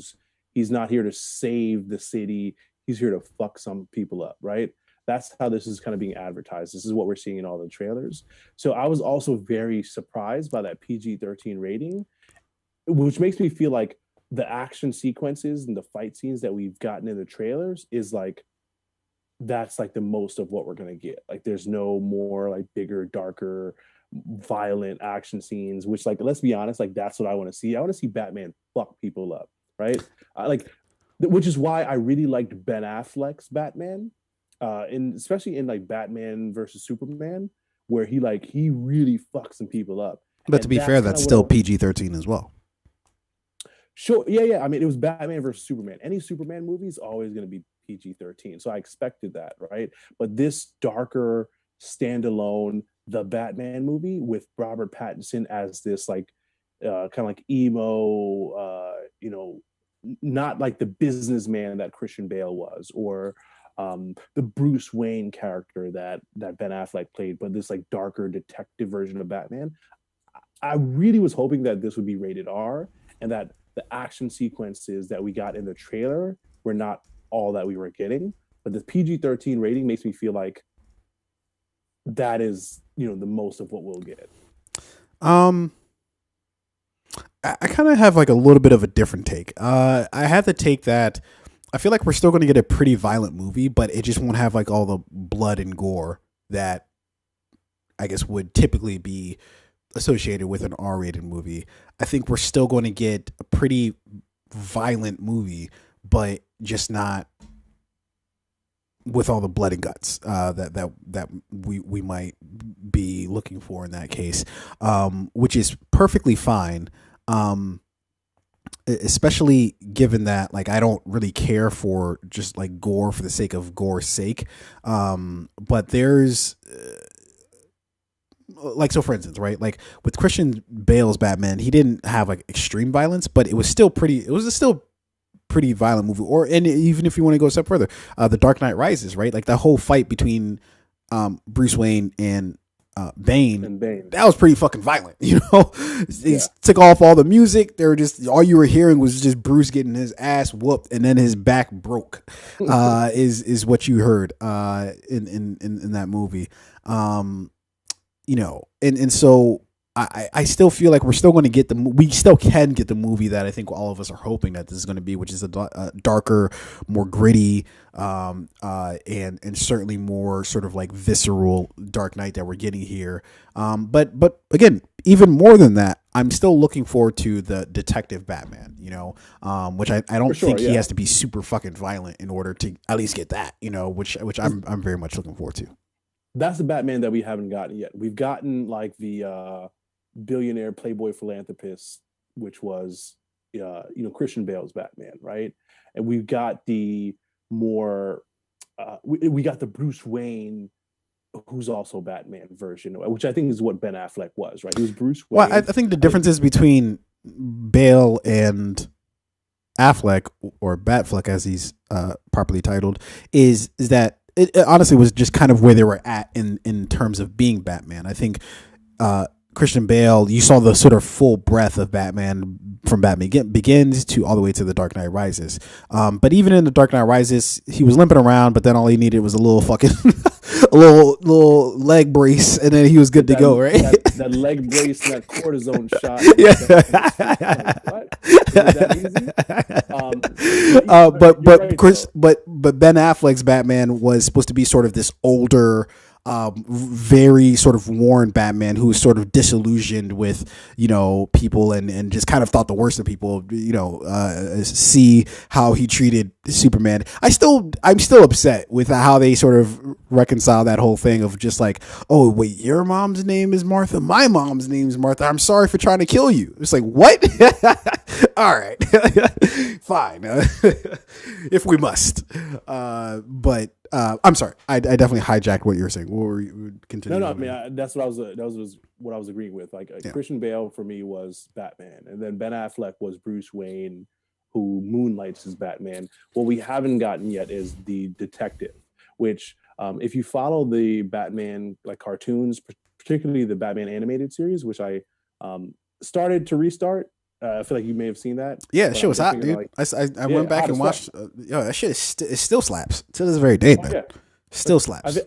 he's not here to save the city. He's here to fuck some people up, right? That's how this is kind of being advertised. This is what we're seeing in all the trailers. So I was also very surprised by that PG-13 rating, which makes me feel like the action sequences and the fight scenes that we've gotten in the trailers is like, that's like the most of what we're going to get. Like, there's no more like bigger, darker, violent action scenes, which, like, let's be honest, like, that's what I want to see. I want to see Batman fuck people up, right? Which is why I really liked Ben Affleck's Batman, especially in like Batman versus Superman, where he really fucks some people up.
But to be fair, that's still PG-13 as well.
Sure, yeah. I mean, it was Batman versus Superman. Any Superman movie is always going to be PG-13, so I expected that, right? But this darker, standalone, the Batman movie with Robert Pattinson as this like kind of like emo, not like the businessman that Christian Bale was, or the Bruce Wayne character that Ben Affleck played, but this like darker detective version of Batman. I really was hoping that this would be rated R, and that the action sequences that we got in the trailer were not all that we were getting. But the PG-13 rating makes me feel like that is, the most of what we'll get.
Um, I kind of have like a little bit of a different take. I have the take that I feel like we're still going to get a pretty violent movie, but it just won't have like all the blood and gore that I guess would typically be associated with an R-rated movie. I think we're still going to get a pretty violent movie, but just not with all the blood and guts that we might be looking for in that case, which is perfectly fine. Especially given that like I don't really care for just like gore for the sake of gore's sake. But there's like, so for instance, right, like with Christian Bale's Batman, he didn't have like extreme violence, but it was still pretty violent movie. Or, and even if you want to go a step further, The Dark Knight Rises, right, like that whole fight between Bruce Wayne and Bane, that was pretty fucking violent, He took off all the music. They were just, all you were hearing was just Bruce getting his ass whooped, and then his back broke. Is what you heard in that movie. And so I still feel like we're still going to get we still can get the movie that I think all of us are hoping that this is going to be, which is a darker, more gritty, and certainly more sort of like visceral Dark Knight that we're getting here. But again, even more than that, I'm still looking forward to the detective Batman, which I don't think he has to be super fucking violent in order to at least get that, which I'm very much looking forward to.
That's the Batman that we haven't gotten yet. We've gotten like the billionaire playboy philanthropist, which was Christian Bale's Batman, right? And we've got the more we got the Bruce Wayne, who's also Batman version, which I think is what Ben Affleck was, right? He was Bruce Wayne.
Well, I think the differences between Bale and Affleck, or Batfleck as he's properly titled, is that it honestly was just kind of where they were at in terms of being Batman. I think Christian Bale, you saw the sort of full breadth of Batman from Batman Begins to all the way to The Dark Knight Rises. But even in The Dark Knight Rises, he was limping around, but then all he needed was a little fucking a little leg brace, and then he was good to go, right?
That leg brace and that cortisone shot.
Yeah.
What? Is that easy?
But Ben Affleck's Batman was supposed to be sort of this older, very sort of worn Batman who was sort of disillusioned with people and just kind of thought the worst of people. See how he treated Superman. I'm still upset with how they sort of reconcile that whole thing of just like, oh wait, your mom's name is Martha, my mom's name is Martha, I'm sorry for trying to kill you. It's like, what? All right. Fine. If we must. But I'm sorry. I definitely hijacked what you were saying. What were you continue?
No. I mean, that's what that was what I was agreeing with. Like Christian Bale for me was Batman, and then Ben Affleck was Bruce Wayne, who moonlights as Batman. What we haven't gotten yet is the detective, which if you follow the Batman like cartoons, particularly the Batman animated series, which I started to restart. I feel like you may have seen that.
Yeah, that shit was hot, dude. I went back and watched. That shit it still slaps to this very day, man. Yeah. Still slaps.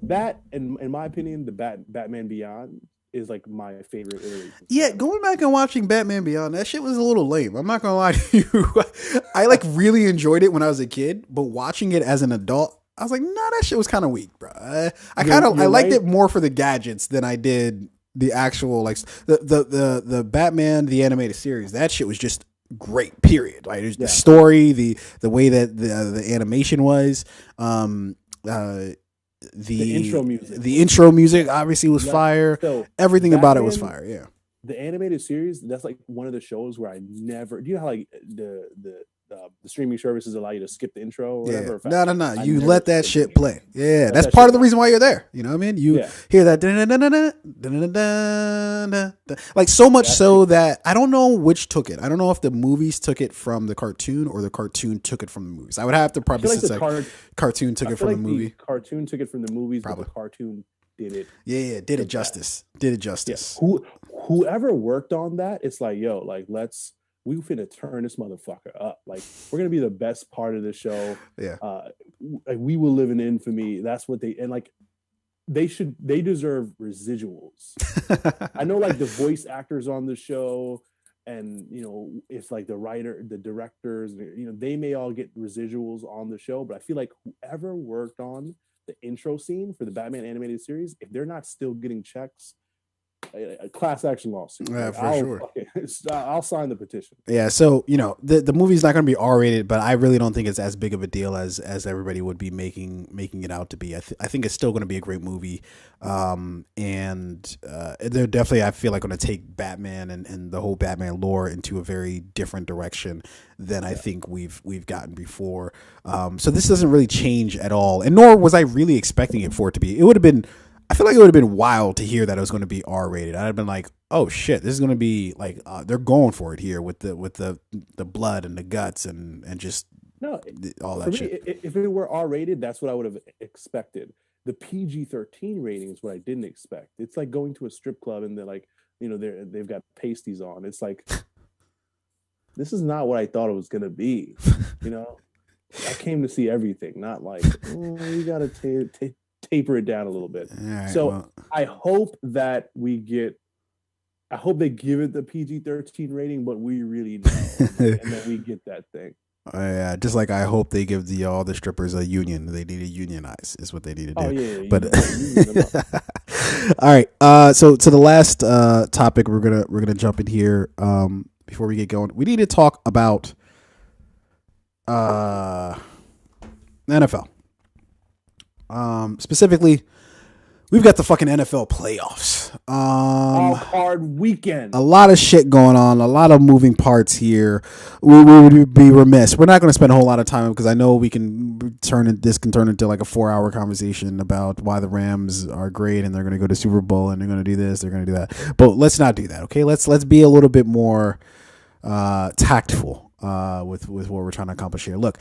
That, in my opinion, the Batman Beyond is like my favorite iteration.
Yeah, going back and watching Batman Beyond, that shit was a little lame. I'm not gonna lie to you. I like really enjoyed it when I was a kid, but watching it as an adult, I was like, nah, that shit was kind of weak, bro. I liked it more for the gadgets than I did the actual like the Batman the animated series. That shit was just great. Period. Like the story, the way that the animation was, the intro music obviously was fire. So everything Batman, about it was fire. Yeah.
The animated series, that's like one of the shows where I never. Do you know how like the the streaming services allow you to skip the intro or whatever.
No. You let that shit play. Yeah, that's part of the reason why you're there. You know what I mean? You hear that like so much so that I don't know which took it. I don't know if the movies took it from the cartoon or the cartoon took it from the movies. I would have to probably say cartoon took it from the movie.
Cartoon took it from the movies, probably. But the cartoon did it.
Yeah, did it justice. Did it justice.
Yeah. Whoever worked on that, it's like, yo, like we finna turn this motherfucker up. Like, we're gonna be the best part of the show.
Yeah.
Like, we will live in infamy. That's what they deserve residuals. I know, like, the voice actors on the show, and if like the directors, they may all get residuals on the show, but I feel like whoever worked on the intro scene for the Batman animated series, if they're not still getting checks, a class action lawsuit.
Yeah, for sure.
I'll sign the petition.
Yeah, so the movie's not going to be R-rated, but I really don't think it's as big of a deal as everybody would be making it out to be. I think it's still going to be a great movie, and they're definitely, I feel like, going to take Batman and the whole Batman lore into a very different direction than I think we've gotten before. So this doesn't really change at all, and nor was I really expecting it for it to be. It would have been. I feel like it would have been wild to hear that it was going to be R-rated. I'd have been like, "Oh shit, this is going to be like they're going for it here with the blood and the guts and just all that shit."
If it were R-rated, that's what I would have expected. The PG-13 rating is what I didn't expect. It's like going to a strip club and they're like, they've got pasties on. It's like, this is not what I thought it was going to be. I came to see everything, not like, you got to taper it down a little bit. Right, I hope that I hope they give it the PG-13 rating, but we really know, and then we get that thing.
Yeah, just like I hope they give all the strippers a union. They need to unionize, is what they need to do.
Oh yeah,
but all right. So to the last topic, we're gonna jump in here. Before we get going, we need to talk about the NFL. Specifically, we've got the fucking NFL playoffs.
Hard weekend.
A lot of shit going on. A lot of moving parts here. We would be remiss. We're not going to spend a whole lot of time because I know this can turn into like a 4-hour conversation about why the Rams are great and they're going to go to Super Bowl and they're going to do this, they're going to do that. But let's not do that. Okay, let's be a little bit more tactful. With what we're trying to accomplish here. Look,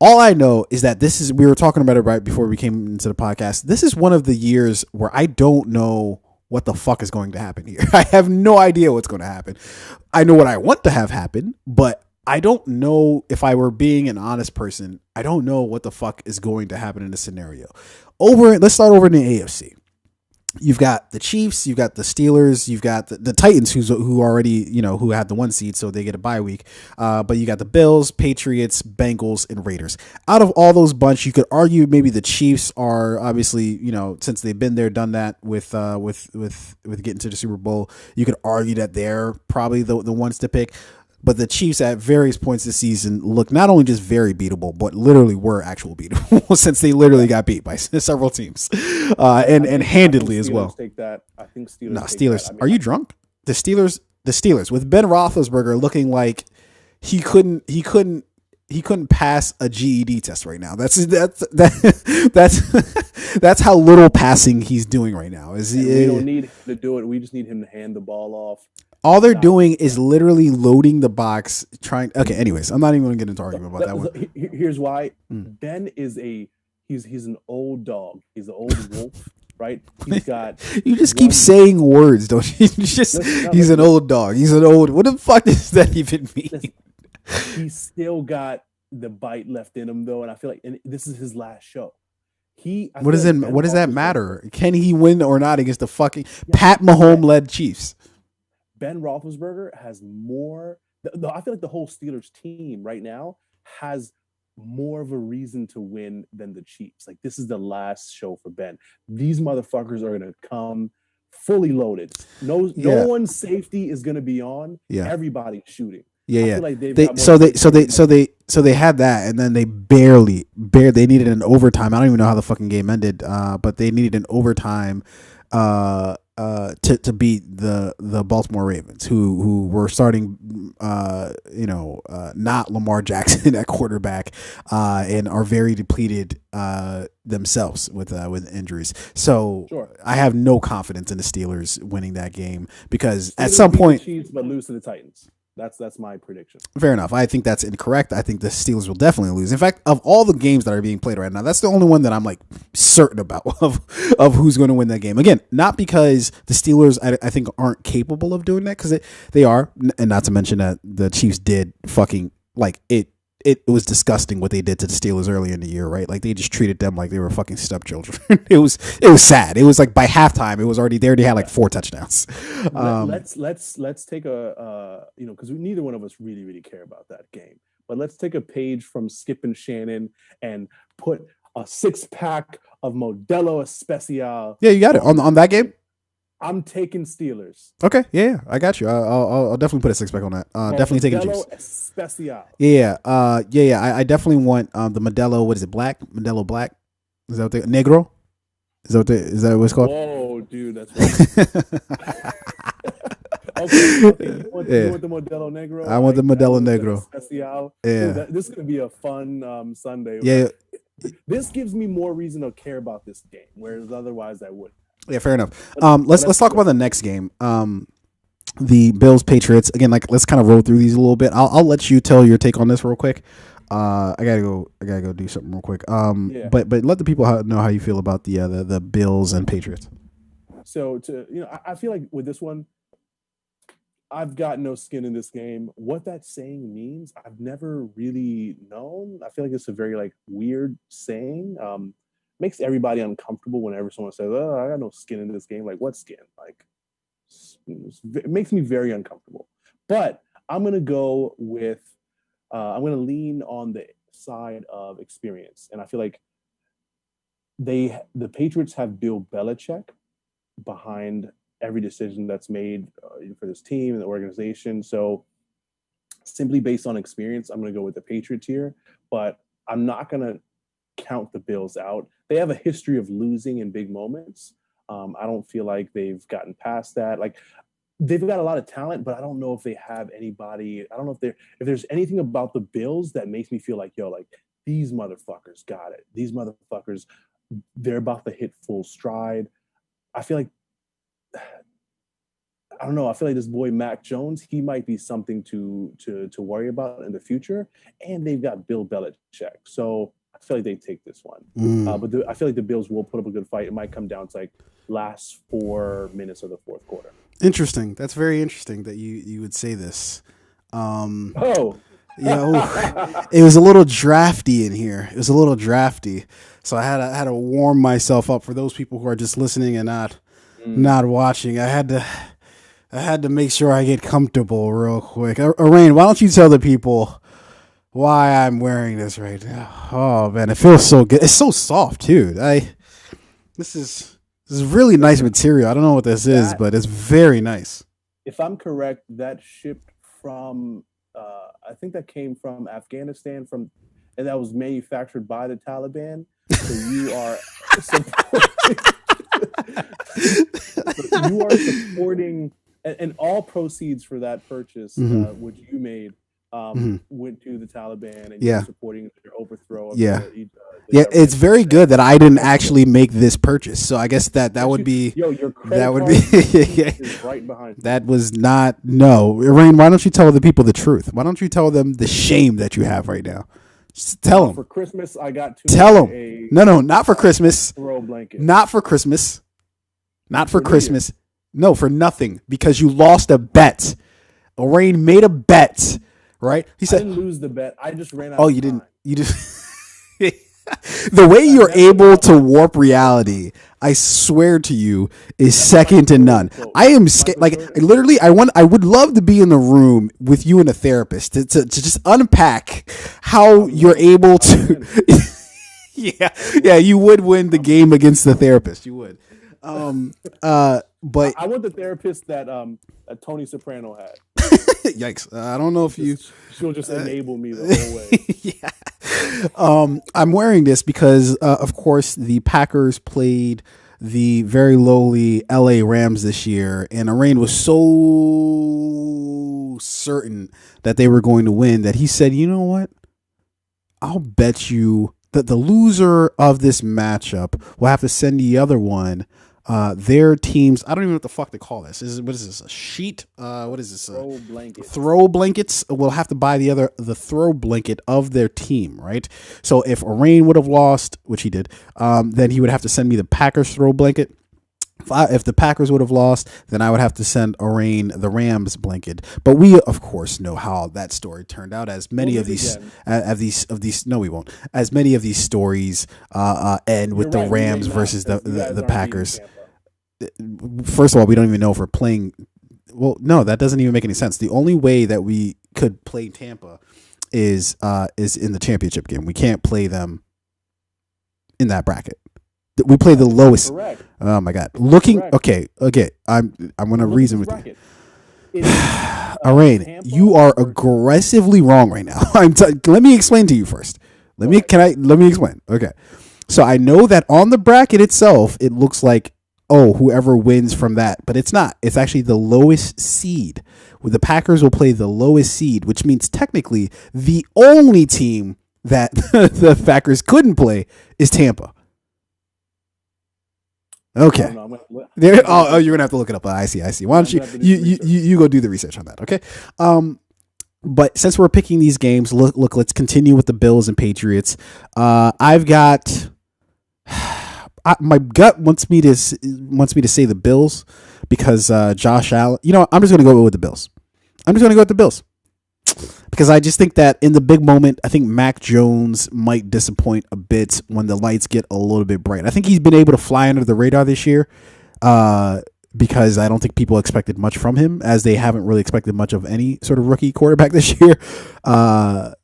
all I know is that we were talking about it right before we came into the podcast. This is one of the years where I don't know what the fuck is going to happen here. I have no idea what's going to happen. I know what I want to have happen, but I don't know, if I were being an honest person, I don't know what the fuck is going to happen in this scenario. Let's start over in the AFC. You've got the Chiefs, you've got the Steelers, you've got the Titans, who already, who had the 1 seed, so they get a bye week. But you got the Bills, Patriots, Bengals, and Raiders. Out of all those bunch, you could argue maybe the Chiefs are obviously, since they've been there, done that with getting to the Super Bowl. You could argue that they're probably the ones to pick. But the Chiefs at various points this season look not only just very beatable, but literally were actual beatable since they literally got beat by several teams, and handedly as well.
Take that. I think Steelers.
No, Steelers. Are you drunk? The Steelers with Ben Roethlisberger looking like he couldn't pass a GED test right now. That's how little passing he's doing right now.
We don't need him to do it. We just need him to hand the ball off.
All they're doing is literally loading the box, Okay, anyways, I'm not even going to get into argument about that one.
Here's why. Ben is he's an old dog. He's an old wolf, right? He's got.
You just keep saying words, don't you? He's an old dog. He's an old. What the fuck does that even mean?
He's still got the bite left in him, though, and I feel like this is his last show.
What does that matter? Can he win or not against the fucking Pat Mahomes led Chiefs?
Ben Roethlisberger has more. I feel like the whole Steelers team right now has more of a reason to win than the Chiefs. Like, this is the last show for Ben. These motherfuckers are going to come fully loaded. No one's safety is going to be on.
Yeah.
Everybody's shooting.
Yeah. Like they had that, and then they barely needed an overtime. I don't even know how the fucking game ended, but they needed an overtime to beat the Baltimore Ravens, who were starting not Lamar Jackson at quarterback, and are very depleted themselves with injuries. So
Sure.
I have no confidence in the Steelers winning that game because
Steelers
at some
beat the
point,
Chiefs, but lose to the Titans. That's my prediction.
fair enough. I think that's incorrect. I think the Steelers will definitely lose. In fact, of all the games that are being played right now, that's the only one that I'm like certain about of who's going to win that game. Again, not because the Steelers I think aren't capable of doing that, because they are, and not to mention that the Chiefs did fucking like it. It was disgusting what they did to the Steelers earlier in the year, right? Like they just treated them like they were fucking stepchildren. It was sad. It was like by halftime, it was already there. They had like 4 touchdowns.
Let's take because neither one of us really care about that game. But let's take a page from Skip and Shannon and put a 6-pack of Modelo Especial.
Yeah, you got it on that game.
I'm taking Steelers.
Okay, yeah, I got you. I'll definitely put a 6-pack on that. Definitely taking Chiefs.
Especial.
Yeah. I definitely want the Modelo. What is it? Black Modelo Black. Is that what Negro? Is that what it's called?
Whoa, dude, that's right. Okay. You want the Modelo Negro?
I want the Modelo Negro.
Especial.
Yeah.
Dude, this is gonna be a fun Sunday.
Yeah.
This gives me more reason to care about this game, whereas otherwise I wouldn't.
Yeah, fair enough. Let's talk about the next game. The Bills Patriots again. Like, let's kind of roll through these a little bit. I'll let you tell your take on this real quick. I gotta go do something real quick. But let the people know how you feel about the Bills and Patriots.
So I feel like with this one, I've got no skin in this game. What that saying means, I've never really known. I feel like it's a very like weird saying. Makes everybody uncomfortable whenever someone says, "Oh, I got no skin in this game." Like, what skin? Like, it makes me very uncomfortable. But I'm gonna go with, I'm gonna lean on the side of experience, and I feel like the Patriots have Bill Belichick behind every decision that's made for this team and the organization. So, simply based on experience, I'm gonna go with the Patriots here. But I'm not gonna count the Bills out. They have a history of losing in big moments. I don't feel like they've gotten past that. Like, they've got a lot of talent, but I don't know if they have anybody. I don't know if there's anything about the Bills that makes me feel like, like these motherfuckers got it. These motherfuckers, they're about to hit full stride. I feel like, I don't know. I feel like this boy Mac Jones, he might be something to worry about in the future. And they've got Bill Belichick, so I feel like they take this one. But I feel like the Bills will put up a good fight. It might come down to like last 4 minutes of the fourth quarter.
Interesting. That's very interesting that you would say this. It was a little drafty in here. It was a little drafty, so I had to warm myself up for those people who are just listening and not watching. I had to make sure I get comfortable real quick. Arain, why don't you tell the people why I'm wearing this right now? Oh man, it feels so good. It's so soft too. This is really nice material. I don't know what this is, but it's very nice.
If I'm correct, that shipped from I think that came from Afghanistan, and that was manufactured by the Taliban. So you are supporting, and all proceeds for that purchase, which you made, went to the Taliban, and you're supporting their overthrow of
it's very good that I didn't actually make this purchase. So I guess that would be
your credit
that would
card
be
is right behind you.
That was not Rain. Why don't you tell the people the truth? Why don't you tell them the shame that you have right now? Just tell them.
For Christmas, I got to
tell them. No, not for Christmas.
Throw blanket.
Not for Christmas. Not for Christmas. No, for nothing, because you lost a bet. Rain made a bet, right? He said,
I didn't lose the bet. I just ran out.
Oh, you didn't. You just. The way you're able to warp reality, I swear to you, is second to none. I am scared. Like, literally, I would love to be in the room with you and a therapist to just unpack how you're able to. Yeah, you would win the game against the therapist. You would. But
I want the therapist that Tony Soprano had.
Yikes! I don't know if
she'll just enable me the whole way.
Yeah. I'm wearing this because, of course, the Packers played the very lowly LA Rams this year, and Arain was so certain that they were going to win that he said, you know what? I'll bet you that the loser of this matchup will have to send the other one their teams. I don't even know what the fuck they call this. What is this? A sheet? What is this?
Throw blankets.
Throw blankets. Will have to buy the throw blanket of their team, right? So if Arain would have lost, which he did, then he would have to send me the Packers throw blanket. If the Packers would have lost, then I would have to send Arain the Rams blanket. But we, of course, know how that story turned out. As many of these, no, we won't. As many of these stories end with the Rams versus the Packers. First of all, we don't even know if we're playing. Well, no, that doesn't even make any sense. The only way that we could play Tampa is in the championship game. We can't play them in that bracket. We play the lowest.
Correct.
Oh my God! Okay. I'm gonna reason with you. Arain, you are aggressively wrong right now. Let me explain to you first. Let me explain. Okay. So I know that on the bracket itself, it looks like, oh, whoever wins from that, but it's not. It's actually the lowest seed. The Packers will play the lowest seed, which means technically the only team that the Packers couldn't play is Tampa. Okay. You're gonna have to look it up. I see. Why don't you go do the research on that? Okay. But since we're picking these games, look. Let's continue with the Bills and Patriots. I've got my gut wants me to say the Bills because Josh Allen. You know, I'm just gonna go with the Bills. Because I just think that in the big moment, I think Mac Jones might disappoint a bit when the lights get a little bit bright. I think he's been able to fly under the radar this year because I don't think people expected much from him, as they haven't really expected much of any sort of rookie quarterback this year. But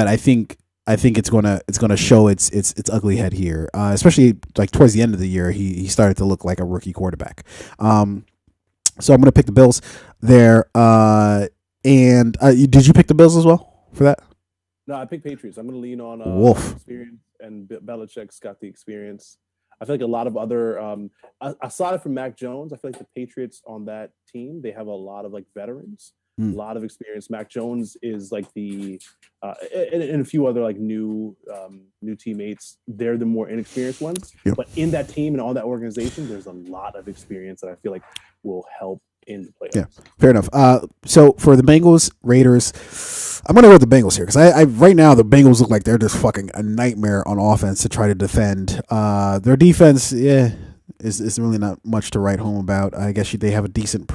I think it's gonna show its ugly head here, especially like towards the end of the year. He started to look like a rookie quarterback. So I'm gonna pick the Bills there. And did you pick the Bills as well for that?
No, I picked Patriots. I'm going to lean on
Wolf
experience, and Belichick's got the experience. I feel like a lot of other, aside from Mac Jones, I feel like the Patriots on that team, they have a lot of like veterans, a lot of experience. Mac Jones is like the, and a few other like new teammates. They're the more inexperienced ones. Yep. But in that team and all that organization, there's a lot of experience that I feel like will help in the playoffs. Yeah,
fair enough. So for the Bengals, Raiders, I'm going to go with the Bengals here because I right now the Bengals look like they're just fucking a nightmare on offense to try to defend. Their defense, is really not much to write home about. I guess they have a decent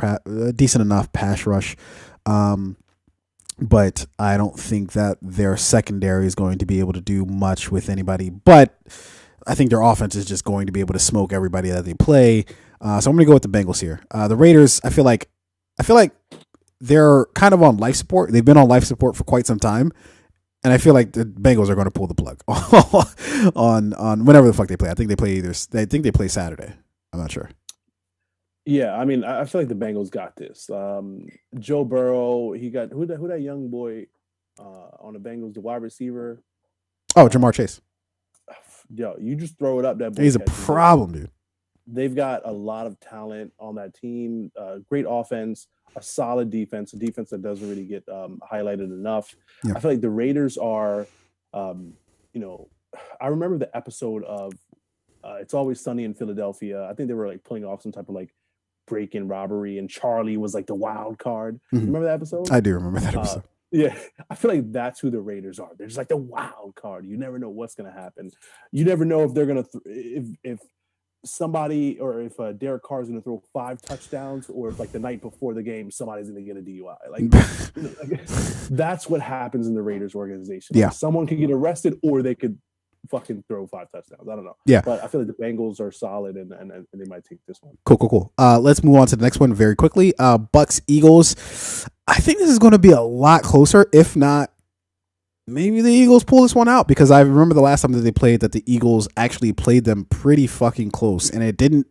enough pass rush, but I don't think that their secondary is going to be able to do much with anybody. But I think their offense is just going to be able to smoke everybody that they play. So I'm going to go with the Bengals here. The Raiders, I feel like they're kind of on life support. They've been on life support for quite some time, and I feel like the Bengals are going to pull the plug on whenever the fuck they play. I think they play Saturday. I'm not sure.
Yeah, I mean, I feel like the Bengals got this. Joe Burrow, he got who that young boy on the Bengals, the wide receiver.
Oh, Jamar Chase.
Yo, you just throw it up. That boy
he's a problem, dude.
They've got a lot of talent on that team. Great offense, a solid defense, a defense that doesn't really get highlighted enough. Yeah. I feel like the Raiders are, I remember the episode of It's Always Sunny in Philadelphia. I think they were like pulling off some type of like break-in robbery, and Charlie was like the wild card. Mm-hmm. Remember that episode?
I do remember that episode.
Yeah, I feel like that's who the Raiders are. They're just like the wild card. You never know what's going to happen. You never know if they're going to if somebody or if Derek Carr is going to throw 5 touchdowns, or if like the night before the game somebody's going to get a DUI. Like that's what happens in the Raiders organization.
Yeah,
like, someone could get arrested, or they could fucking throw 5 touchdowns. I don't know.
Yeah,
but I feel like the Bengals are solid, and they might take this one.
Cool. Let's move on to the next one very quickly. Bucks Eagles. I think this is going to be a lot closer, if not. Maybe the Eagles pull this one out, because I remember the last time that they played that the Eagles actually played them pretty fucking close, and it didn't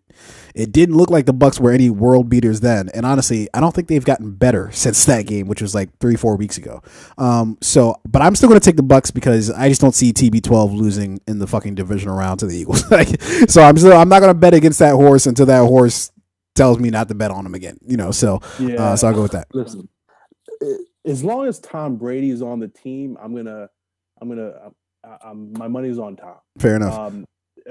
It didn't look like the Bucks were any world beaters then, and honestly, I don't think they've gotten better since that game, which was like 3-4 weeks ago. But I'm still going to take the Bucks because I just don't see TB12 losing in the fucking divisional round to the Eagles. So I'm not going to bet against that horse until that horse tells me not to bet on him again. So I'll go with that.
Listen, as long as Tom Brady is on the team, my money's on Tom.
Fair enough.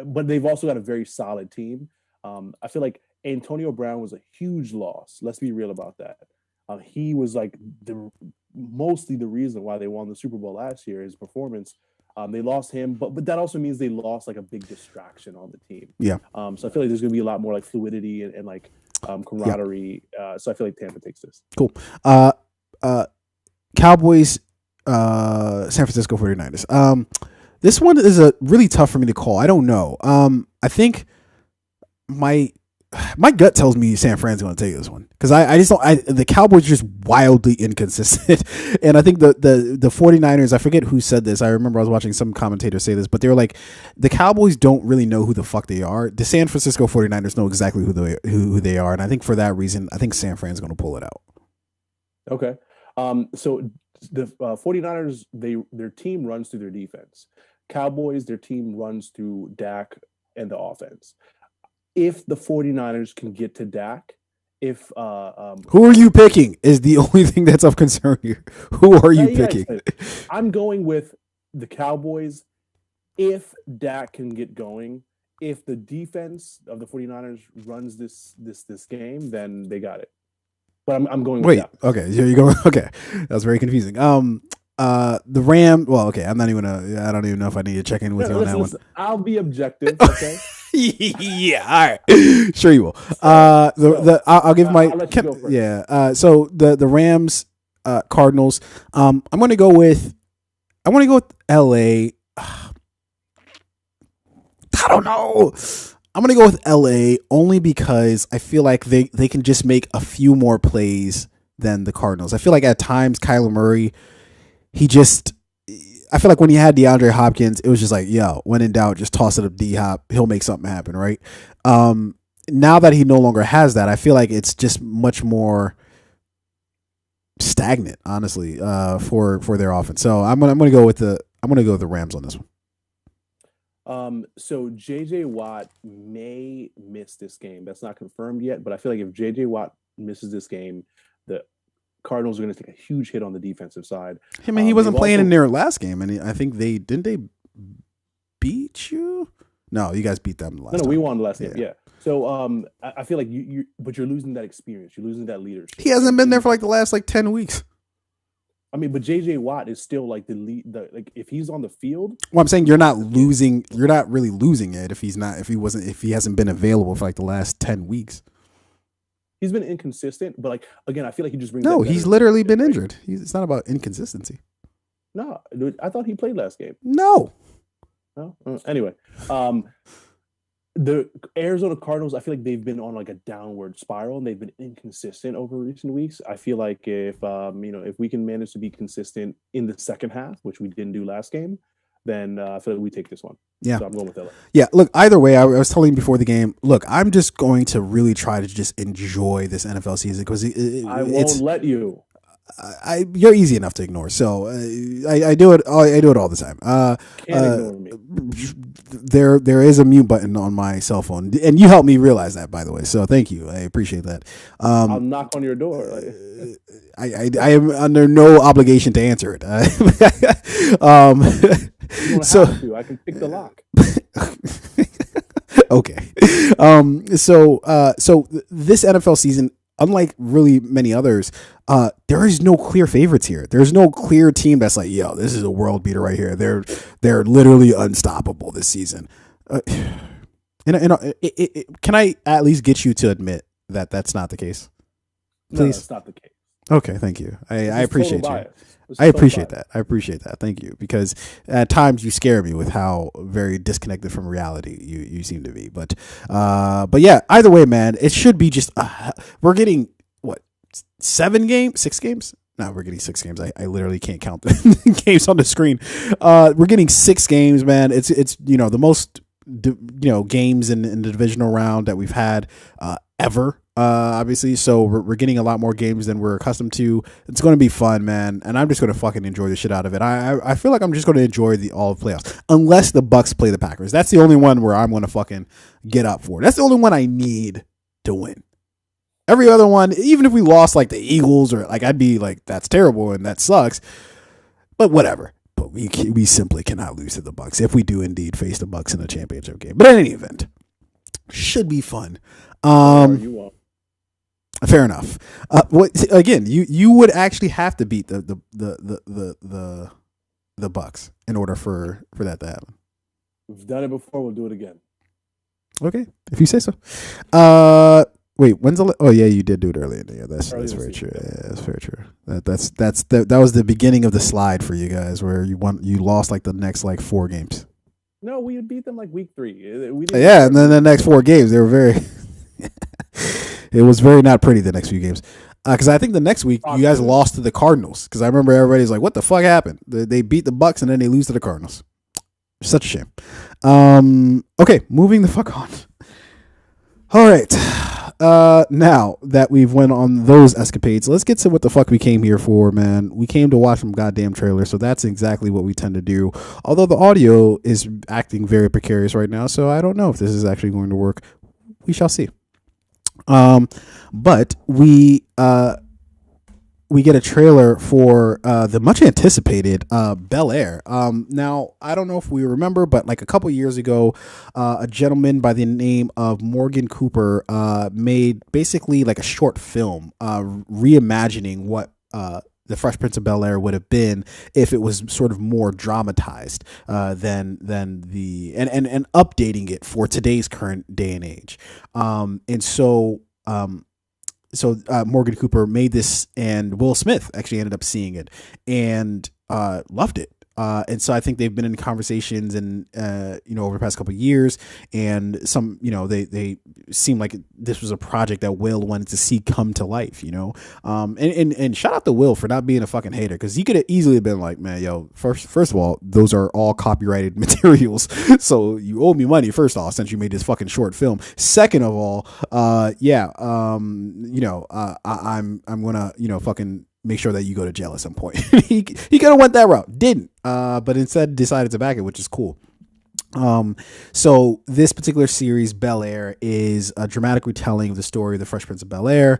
But they've also got a very solid team. I feel like Antonio Brown was a huge loss. Let's be real about that. He was like mostly the reason why they won the Super Bowl last year, his performance. They lost him, but that also means they lost like a big distraction on the team.
Yeah.
So I feel like there's going to be a lot more like fluidity and like camaraderie. So I feel like Tampa takes this.
Cool. Cowboys, San Francisco 49ers. This one is a really tough for me to call. I don't know. I think my gut tells me San Fran's going to take this one because I just don't. The Cowboys are just wildly inconsistent, and I think the 49ers. I forget who said this. I remember I was watching some commentator say this, but they were like, the Cowboys don't really know who the fuck they are. The San Francisco 49ers know exactly who they are, and I think for that reason, I think San Fran's going to pull it out.
Okay. So the 49ers, their team runs through their defense. Cowboys, their team runs through Dak and the offense. If the 49ers can get to Dak, who
are you picking is the only thing that's of concern here. Who are you picking?
I'm going with the Cowboys if Dak can get going. If the defense of the 49ers runs this game, then they got it. But I'm going with that.
Okay, here you go. Okay, that's very confusing. The Ram. Well, okay, I don't even know if I need to check in with you on that one.
I'll be objective. Okay.
Yeah. All right. Sure you will. I'll give my. So the Rams, Cardinals. I'm going to go with. I want to go with L.A. I don't know. I'm going to go with LA only because I feel like they can just make a few more plays than the Cardinals. I feel like at times Kyler Murray, I feel like when he had DeAndre Hopkins, it was just like, yo, when in doubt, just toss it up D-Hop. He'll make something happen, right? Now that he no longer has that, I feel like it's just much more stagnant, honestly, for their offense. So I'm gonna go with the Rams on this one.
So JJ Watt may miss this game. That's not confirmed yet, but I feel like if JJ Watt misses this game, the Cardinals are going to take a huge hit on the defensive side.
I mean, he wasn't playing in their last game, and I think they beat you. No, you guys beat them the last time.
We won the last game. Yeah. So I feel like but you're losing that experience. You're losing that leadership.
He hasn't been there for like the last 10 weeks.
I mean, but JJ Watt is still like the lead. Like if he's on the field,
well, I'm saying you're not losing. You're not really losing it if he hasn't been available for like the last 10 weeks.
He's been inconsistent, but like again, I feel like he just brings.
No, he's literally been injured. It's not about inconsistency.
No, I thought he played last game.
No.
Anyway, the Arizona Cardinals, I feel like they've been on like a downward spiral and they've been inconsistent over recent weeks. I feel like if we can manage to be consistent in the second half, which we didn't do last game, then I feel like we take this one.
Yeah.
So I'm going with LA.
Yeah. Look, either way, I was telling you before the game, look, I'm just going to really try to just enjoy this NFL season because
I won't let you.
You're easy enough to ignore, so I do it. I do it all the time.
Can't ignore me.
There is a mute button on my cell phone, and you helped me realize that, by the way. So thank you. I appreciate that.
I'll knock on your door.
I am under no obligation to answer it.
You don't have to. I can pick the lock.
Okay. So this NFL season, unlike really many others, there is no clear favorites here. There's no clear team that's like, yo, this is a world beater right here. They're literally unstoppable this season. Can I at least get you to admit that that's not the case? Please.
No, that's not the case.
Okay, thank you. I appreciate you. I appreciate that. I appreciate that. Thank you. Because at times you scare me with how very disconnected from reality you seem to be. But yeah, either way, man, it should be just we're getting what, 6 games? No, we're getting 6 games. I literally can't count the games on the screen. We're getting 6 games, man. It's the most games in the divisional round that we've had ever. Obviously, so we're getting a lot more games than we're accustomed to. It's going to be fun, man, and I'm just going to fucking enjoy the shit out of it. I feel like I'm just going to enjoy all of playoffs, unless the Bucks play the Packers. That's the only one where I'm going to fucking get up for. That's the only one I need to win. Every other one, even if we lost like the Eagles or like, I'd be like, that's terrible and that sucks. But whatever. But we simply cannot lose to the Bucks if we do indeed face the Bucks in a championship game. But in any event, should be fun.
You won't.
Fair enough. Again? You would actually have to beat the Bucks in order for that to happen.
We've done it before. We'll do it again.
Okay, if you say so. Wait, when's the? Oh yeah, you did do it earlier. Yeah, that's very true. Yeah, that's very true. That was the beginning of the slide for you guys, where you lost like the next like 4 games.
No, we beat them like week 3.
Yeah, and then the next 4 games they were very. It was very not pretty the next few games, because I think the next week you guys lost to the Cardinals. Because I remember everybody's like, "What the fuck happened?" They beat the Bucks and then they lose to the Cardinals. Such a shame. Okay, moving the fuck on. All right. Now that we've went on those escapades, let's get to what the fuck we came here for, man. We came to watch some goddamn trailers, so that's exactly what we tend to do. Although the audio is acting very precarious right now, so I don't know if this is actually going to work. We shall see. But we get a trailer for the much anticipated Bel Air. Now, I don't know if we remember, but like a couple years ago, a gentleman by the name of Morgan Cooper made basically like a short film reimagining what the Fresh Prince of Bel Air would have been if it was sort of more dramatized than the and updating it for today's current day and age. So Morgan Cooper made this, and Will Smith actually ended up seeing it and loved it. And so I think they've been in conversations and, over the past couple of years, and some, they seem like this was a project that Will wanted to see come to life, and shout out to Will for not being a fucking hater. Cause he could have easily been like, man, yo, first of all, those are all copyrighted materials. So you owe me money first off, since you made this fucking short film. Second of all, I'm gonna, fucking make sure that you go to jail at some point. he could have went that route, didn't, but instead decided to back it, which is cool. So this particular series, Bel Air, is a dramatic retelling of the story of the Fresh Prince of Bel Air.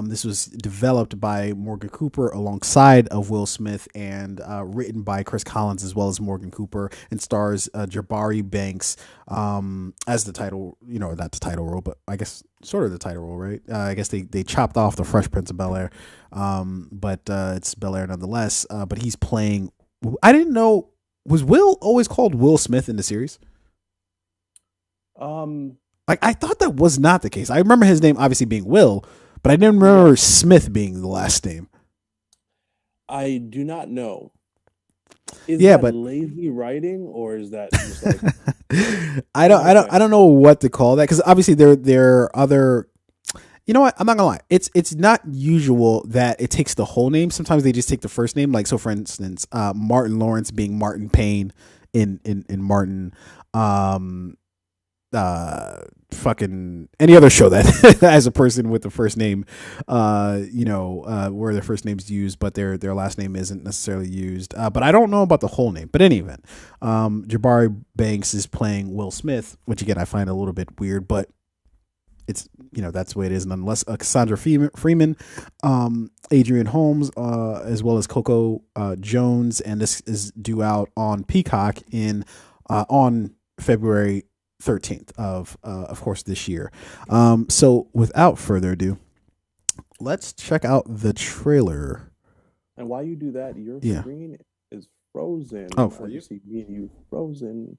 This was developed by Morgan Cooper alongside of Will Smith, and written by Chris Collins as well as Morgan Cooper, and stars Jabari Banks as the title, not the title role, but I guess sort of the title role, right? I guess they chopped off the Fresh Prince of Bel Air, but it's Bel Air nonetheless. But he's playing. I didn't know. Was Will always called Will Smith in the series? Like, I thought that was not the case. I remember his name obviously being Will, but I didn't remember Smith being the last name.
I do not know. Is that lazy writing, or is that just like
I don't know what to call that, because obviously there are other. You know what? I'm not gonna lie. It's not usual that it takes the whole name. Sometimes they just take the first name. Like, so for instance, Martin Lawrence being Martin Payne in Martin, fucking any other show that has a person with the first name, where their first name's used, but their last name isn't necessarily used. But I don't know about the whole name. But in any event, Jabari Banks is playing Will Smith, which again I find a little bit weird, but it's, that's the way it is. Nonetheless, Cassandra Freeman, Adrian Holmes, as well as Coco Jones, and this is due out on Peacock on February 13th of course this year. So without further ado, let's check out the trailer.
And while you do that, your screen is frozen.
Oh, for you?
See me and you frozen.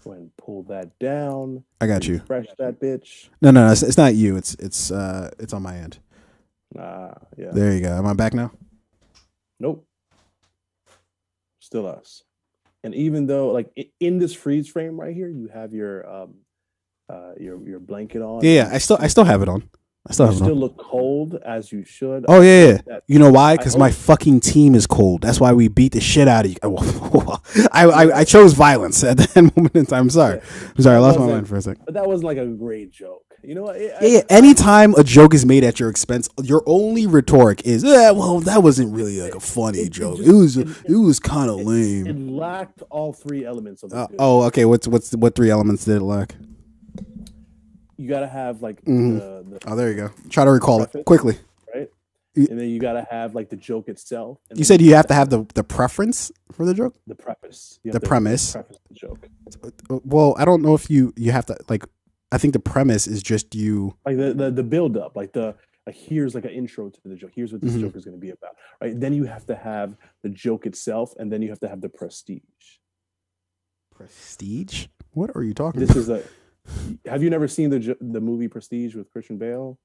Go ahead and pull that down.
I got you.
Refresh that bitch.
No, it's not you. It's on my end.
Yeah.
There you go. Am I back now?
Nope. Still us. And even though, like, in this freeze frame right here, you have your blanket on.
Yeah, I still have it on. I still
You
haven't
still
opened.
look cold as you should.
Oh
I
yeah, yeah.
hope that
You know why?
I
Because my
hope
fucking team is cold. That's why we beat the shit out of you.
you
I
know
chose violence at that moment in time. I'm sorry.
that
I'm sorry. I
that
lost my
wasn't
mind for a second.
but that wasn't like a great joke. You know what?
Yeah, yeah. Anytime a joke is made at your expense, your only rhetoric is, "Yeah, well, that wasn't really like a funny
it
joke.
just
It was kind of
it
lame."
lacked all three elements of a good
Oh,
joke.
okay. What three elements did it lack?
You gotta have like
Hmm.
the
Oh, there you go. Try to recall it
preface,
quickly.
right?
You,
And then you gotta have like the joke itself, and
you
then
said
you
you
have
have
to
to have
have
the preference for the joke,
the preface. You have
the
to
premise.
preface the joke.
Well, I don't know if you have to like. I think the premise is just you.
Like the build up, like here's like an intro to the joke. Here's what this
Mhm.
joke is going to be about, right? Then you have to have the joke itself, and then you have to have the prestige.
Prestige. What are you talking
This
about?
is a. Have you never seen the movie Prestige with Christian Bale?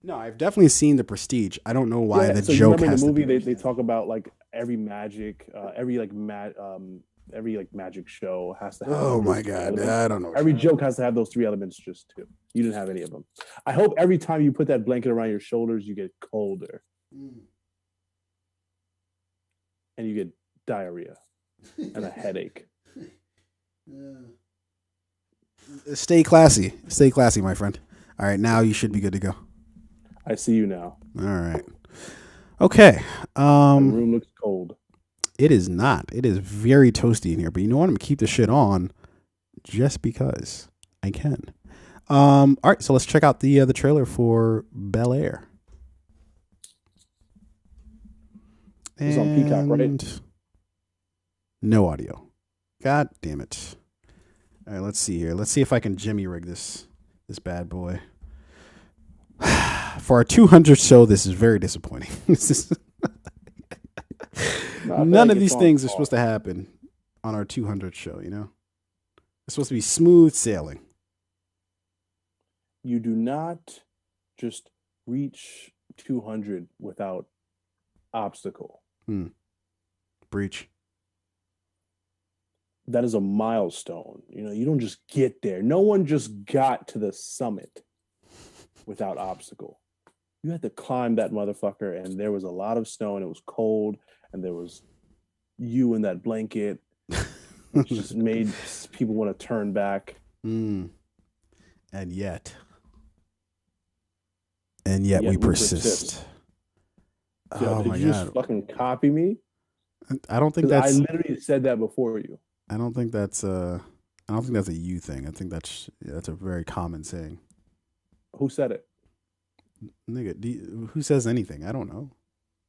No, I've definitely seen the Prestige. I don't know why
Yeah.
the
So you
joke
remember in the
has to
movie
be.
they talk about like every like magic show has to have
Oh
like those
my
three
god,
elements.
I don't know.
Every joke has to have those three elements just too. You didn't have any of them. I hope every time you put that blanket around your shoulders, you get colder and you get diarrhea and a headache.
Stay classy, my friend. All right, now you should be good to go.
I see you now.
All right. Okay.
My room looks cold.
It is not. It is very toasty in here, but you know what? I'm gonna keep the shit on just because I can. All right, so let's check out the trailer for Bel Air.
It's on Peacock, right?
No audio. God damn it. All right, let's see here. Let's see if I can Jimmy rig this bad boy. For our 200 show, this is very disappointing. None of these things are supposed to happen on our 200 show, you know? It's supposed to be smooth sailing.
You do not just reach 200 without obstacle.
Breach.
That is a milestone. You know, you don't just get there. No one just got to the summit without obstacle. You had to climb that motherfucker, and there was a lot of snow, and it was cold, and there was you in that blanket, which just made people want to turn back.
And yet we persist.
Yo, did you just fucking copy me?
I don't think
I literally said that before you.
I don't think that's a you thing. I think that's a very common saying.
Who said it?
Nigga, who says anything? I don't know.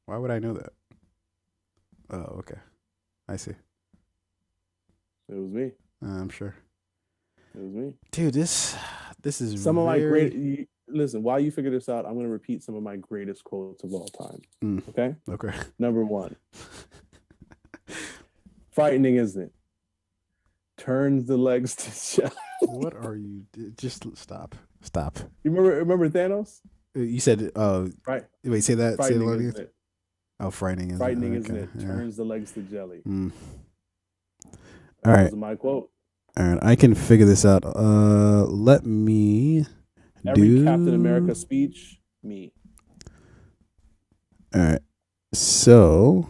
Why would I know that? Oh, okay. I see.
It was me.
I'm sure.
It was me.
Dude, this is
some of my great. Listen, while you figure this out, I'm going to repeat some of my greatest quotes of all time. Okay?
Okay.
Number one. Frightening, isn't it? Turns the legs to jelly.
What are you? Just stop.
You remember Thanos?
You said,
right.
Wait, say that. Say
frightening, isn't it?
Oh, frightening, isn't
frightening,
it?
isn't it? Yeah. Turns the legs to jelly.
All right.
That was my quote.
All right, I can figure this out. Let me.
Every Captain America speech, me.
All right. So,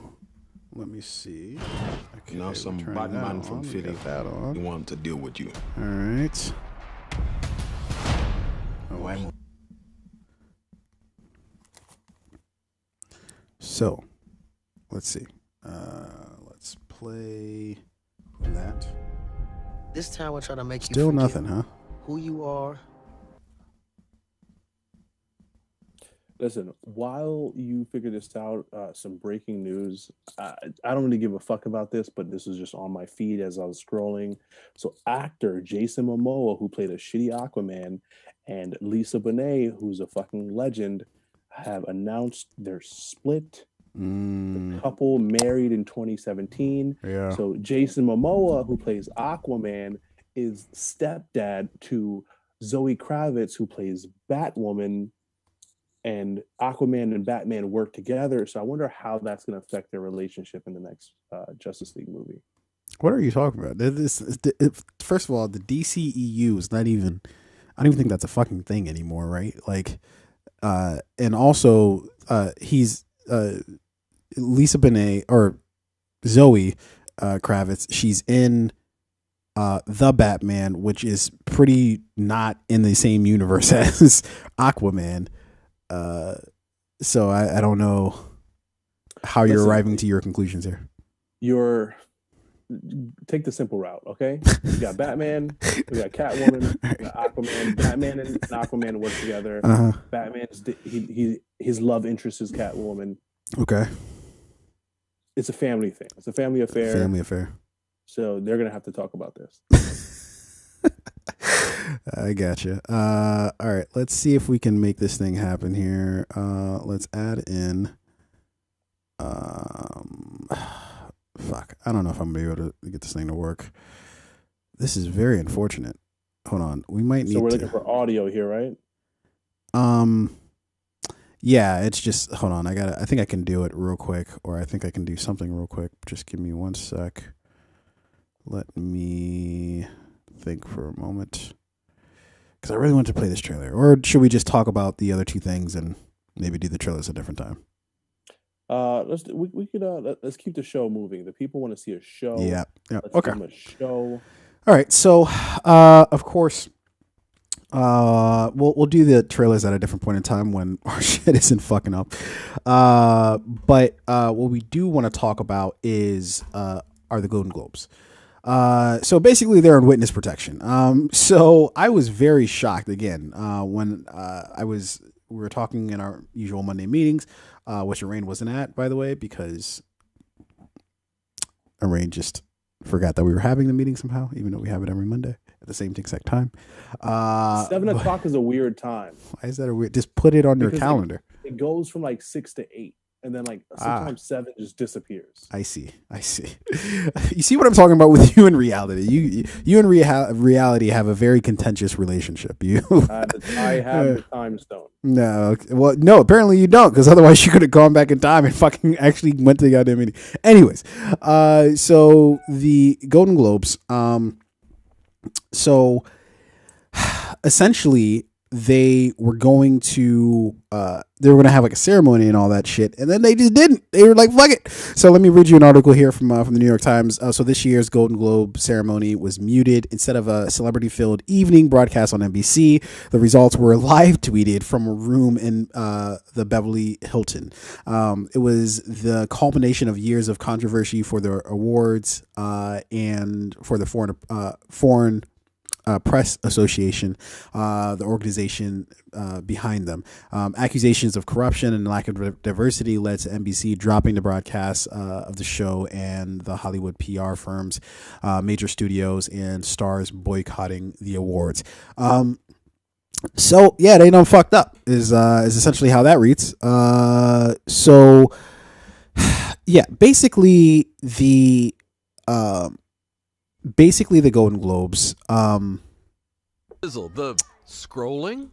let me see.
Okay, now some bad man from Philly you want to deal with you.
All right.
Why?
So, let's see. Let's play that.
This time we're trying to make
Still
you
nothing, huh?
Who you are.
Listen, while you figure this out, some breaking news. I don't really give a fuck about this, but this is just on my feed as I was scrolling. So actor Jason Momoa, who played a shitty Aquaman, and Lisa Bonet, who's a fucking legend, have announced their split. The couple married in 2017.
Yeah.
So Jason Momoa, who plays Aquaman, is stepdad to Zoe Kravitz, who plays Batwoman. And Aquaman and Batman work together. So I wonder how that's going to affect their relationship in the next Justice League movie.
What are you talking about? First of all, the DCEU is not even I don't even think that's a fucking thing anymore, right? Like, and also, he's Lisa Bonet or Zoe Kravitz. She's in the Batman, which is pretty not in the same universe as Aquaman. So I don't know how you're arriving to your conclusions here.
Take the simple route, okay? We got Batman, we got Catwoman, we got Aquaman. Batman and Aquaman work together. Batman his love interest is Catwoman.
Okay.
It's a family thing. It's a family affair.
Family affair.
So they're gonna have to talk about this.
I gotcha. All right, let's see if we can make this thing happen here. Let's add in. Fuck, I don't know if I'm gonna be able to get this thing to work. This is very unfortunate. Hold on, we might need.
So we're looking for audio here, right?
Yeah, it's just hold on. I think I can do it real quick, or I think I can do something real quick. Just give me 1 sec. Let me think for a moment, because I really want to play this trailer. Or should we just talk about the other two things and maybe do the trailers at a different time?
Let's keep the show moving. The people want to see a show.
Yeah.
Let's
Okay.
give them a show.
All right. So, of course, we'll do the trailers at a different point in time when our shit isn't fucking up. But what we do want to talk about are the Golden Globes. So basically they're in witness protection. So I was very shocked again, when, we were talking in our usual Monday meetings, which Arain wasn't at, by the way, because Arain just forgot that we were having the meeting somehow, even though we have it every Monday at the same exact time.
7 o'clock is a weird time.
Why is that a weird? Just put it on your calendar.
It goes from like 6 to 8. And then like sometimes 7 just disappears.
I see. You see what I'm talking about with you in reality. You and reality have a very contentious relationship. I
have the time stone.
No, well, no. Apparently you don't, because otherwise you could have gone back in time and fucking actually went to the goddamn meeting. Anyways, so the Golden Globes. So essentially, they were going to have like a ceremony and all that shit, and then they just didn't. They were like, fuck it. So let me read you an article here from the New York Times. So this year's Golden Globe ceremony was muted. Instead of a celebrity-filled evening broadcast on NBC, the results were live tweeted from a room in the Beverly Hilton. It was the culmination of years of controversy for the awards and for the foreign Press Association, the organization behind them. Accusations of corruption and lack of diversity led to NBC dropping the broadcast of the show, and the Hollywood PR firms, major studios, and stars boycotting the awards. So yeah, they done fucked up is essentially how that reads. So yeah, basically the Golden Globes.
The scrolling.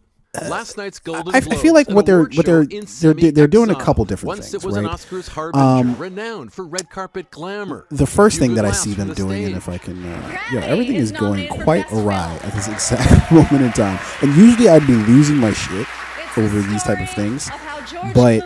Last night's Golden
I
Globes.
feel like what they're doing a
Exile.
couple different
Once
things,
it was
right?
an Oscars harbinger, renowned for red carpet glamour.
The first thing that I
Laughs
see
from
them
the
doing, and
stage.
if I can, everything is going quite awry at this exact moment in time. And usually I'd be losing my shit over these type of things, but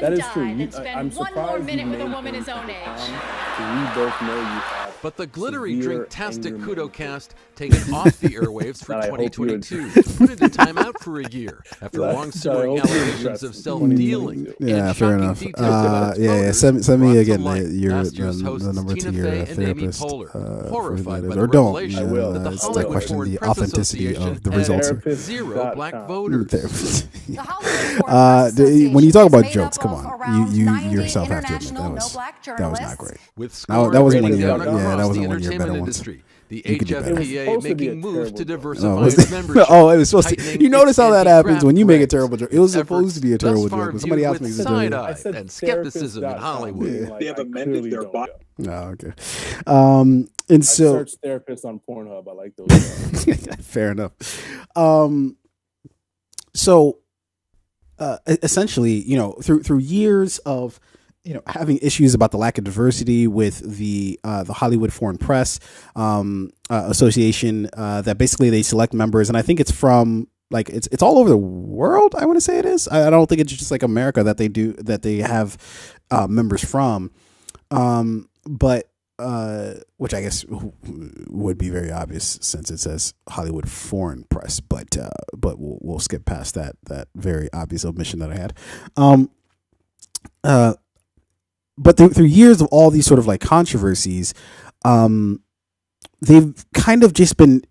that is true. I'm surprised one more minute with a woman his own age. We both know you have.
But the glittery Drinktastic Kudocast taken off the airwaves for 2022, put into timeout for a year after long-simmering allegations of self-dealing.
yeah, fair enough. Send me again the number to your therapist, or don't. That's that question, the authenticity of the results.
Zero black voters.
When you talk about jokes, come on, you yourself have to admit that was not great. That wasn't one of your better ones.
The
You could do better.
HFPA making moves to diversify its membership.
Oh, it was supposed to. You notice how that happens when you make a terrible joke. It was
Efforts
supposed to be a terrible
thus far
joke, but somebody else
viewed
makes
with
a terrible
side-eye
joke.
and skepticism in Hollywood.
They have amended their bio.
Oh, okay. And so
I searched therapists on Pornhub. I like those.
fair enough. So essentially, through years of having issues about the lack of diversity with the Hollywood Foreign Press Association, that basically they select members, and I think it's from like it's all over the world. I want to say it is. I don't think it's just like America that they have members from, but which I guess would be very obvious since it says Hollywood Foreign Press, but we'll skip past that very obvious omission that I had. But through years of all these sort of like controversies, they've kind of just been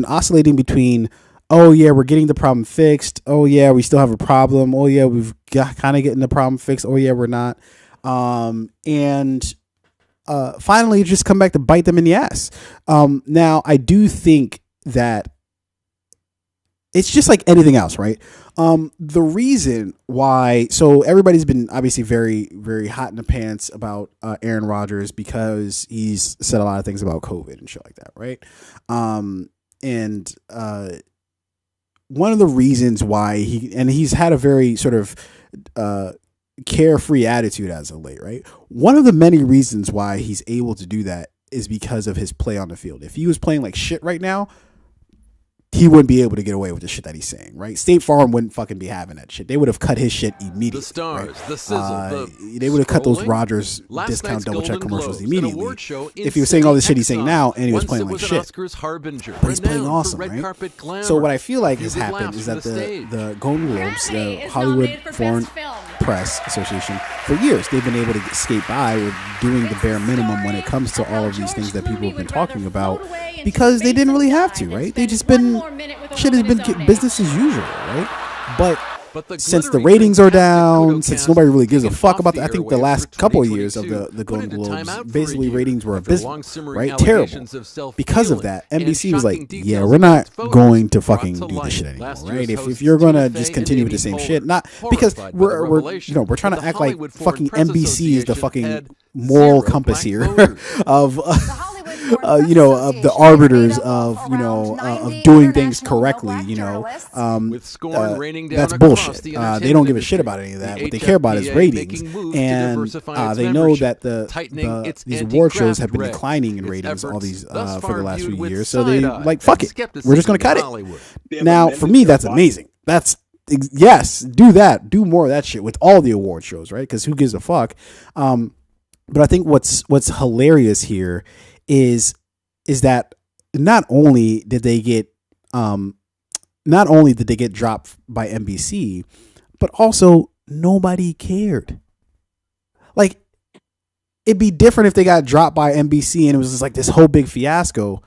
oscillating between, oh yeah, we're getting the problem fixed. Oh yeah, we still have a problem. Oh yeah, we've got kind of getting the problem fixed. Oh yeah, we're not. And finally just come back to bite them in the ass. Now I do think that it's just like anything else, right? The reason why, so everybody's been obviously very, very hot in the pants about Aaron Rodgers because he's said a lot of things about COVID and shit like that, right? And one of the reasons why he's had a very sort of carefree attitude as of late, right? One of the many reasons why he's able to do that is because of his play on the field. If he was playing like shit right now, he wouldn't be able to get away with the shit that he's saying, right? State Farm wouldn't fucking be having that shit. They would have cut his shit immediately.
The stars,
right?
the sizzle,
they would have cut those Rodgers discount double check commercials immediately. If he was saying all the shit he's saying now and he was playing like shit. But he's playing awesome, right? So what I feel like has happened is that the Golden Globes, the Hollywood Foreign Press Association, for years they've been able to skate by with doing the bare minimum when it comes to all of these things that people have been talking about, because they didn't really have to, right? They just been shit has been business as usual, right? But since the ratings are down, since nobody really gives a fuck about that, I think the last couple of years of the Golden Globes, basically ratings were abysmal, right? Terrible. Because of that, NBC was like, yeah, we're not going to fucking do this shit anymore, right? If you're going to just continue with the same shit, not because we're trying to act like fucking NBC is the fucking moral compass here of of the arbiters of of doing things correctly,
with scorn raining down
that's bullshit. They don't give a shit about any of that. What they care about is ratings, and they know that these award shows have been declining in ratings all these for the last few years. So they like, fuck it, we're just gonna cut it. Now for me, that's amazing. That's yes, do that, do more of that shit with all the award shows, right? Because who gives a fuck? But I think what's hilarious here is that not only did they get dropped by NBC, but also nobody cared. Like, it'd be different if they got dropped by NBC and it was just like this whole big fiasco.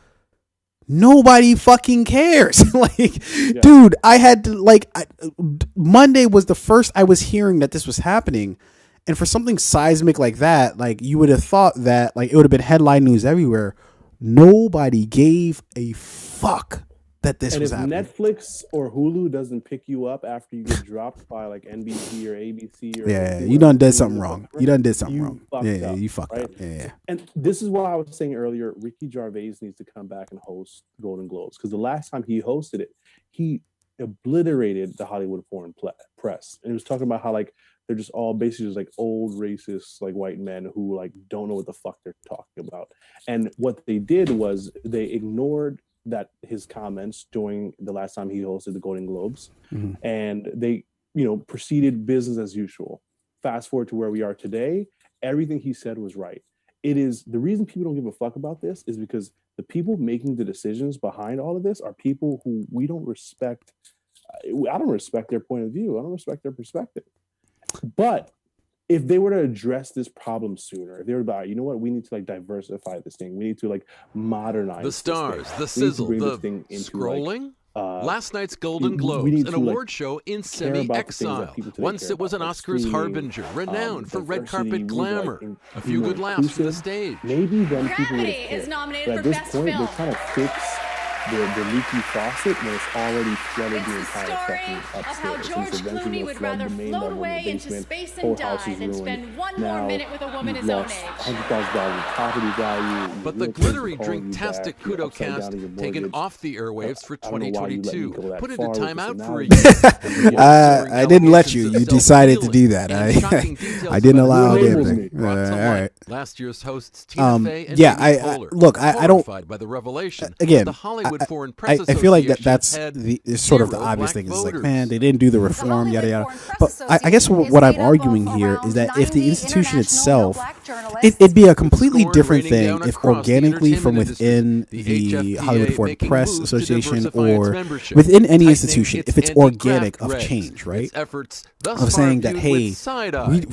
Nobody fucking cares. Dude, I had to Monday was the first I was hearing that this was happening. And for something seismic like that, like, you would have thought that like it would have been headline news everywhere. Nobody gave a fuck that this was happening.
And if Netflix or Hulu doesn't pick you up after you get dropped by like NBC or ABC or
you done did something wrong. You done did something wrong. Yeah, you fucked up. Yeah.
And this is why I was saying earlier, Ricky Gervais needs to come back and host Golden Globes, because the last time he hosted it, he obliterated the Hollywood Foreign Press, and he was talking about how like they're just all basically just like old racist like white men who like don't know what the fuck they're talking about. And what they did was they ignored that his comments during the last time he hosted the Golden Globes, and they proceeded business as usual. Fast forward to where we are today, everything he said was right. It is the reason people don't give a fuck about this is because the people making the decisions behind all of this are people who we don't respect. I don't respect their point of view. I don't respect their perspective. But if they were to address this problem sooner, if they were about, you know what, we need to like diversify this thing. We need to like modernize
the stars, the sizzle, the scrolling. Last night's Golden Globes, an award show in semi-exile. Once it was an Oscars harbinger, renowned for red carpet glamour. A few good laughs from the stage.
Maybe then people would have cared. But at this point, they're trying to fix the leaky faucet when it's already flooded the entire fucking upstairs.
George Clooney would rather float away into space and die than spend one more minute with a woman his own age.
$100,000 property value.
But the glittery Drinktastic Kudocast taken off the airwaves for 2022 put it in timeout for a year.
I didn't let you. You decided to do that. I didn't allow everything. All right.
Last year's hosts Tina Fey and
look, I don't.
By the revelation
again,
the Hollywood Foreign Press
I feel like that's the sort of the obvious thing. Is like, man, they didn't do the reform, yada yada. But I guess what I'm arguing here is that if the institution itself, it'd be a completely different thing if organically from within the Hollywood Foreign Press Association or within any institution, if it's organic of change, right? Of saying that, hey, we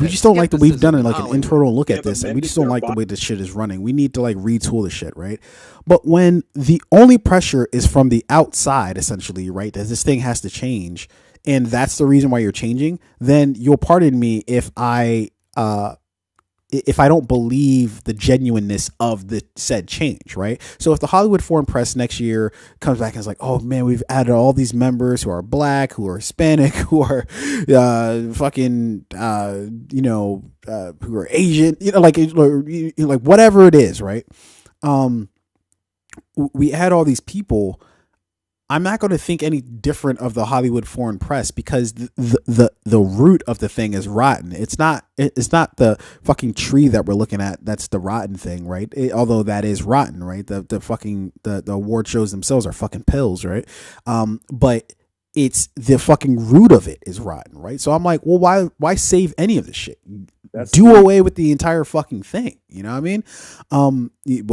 just don't like the way we've done it, like an internal look at this, and we just don't like the way this shit is running. We need to like retool the shit, right? But when the only pressure is from the outside, essentially, right, that this thing has to change, and that's the reason why you're changing, then you'll pardon me if I don't believe the genuineness of the said change, right? So if the Hollywood Foreign Press next year comes back and is like, oh man, we've added all these members who are black, who are Hispanic, who are who are Asian, like whatever it is, right? We had all these people. I'm not going to think any different of the Hollywood Foreign Press because the root of the thing is rotten. It's not the fucking tree that we're looking at that's the rotten thing, right? Although that is rotten, right? The award shows themselves are fucking pills, right? But it's the fucking root of it is rotten, right? So I'm like, well, why save any of this shit? Do away with the entire fucking thing. You know what I mean? Well,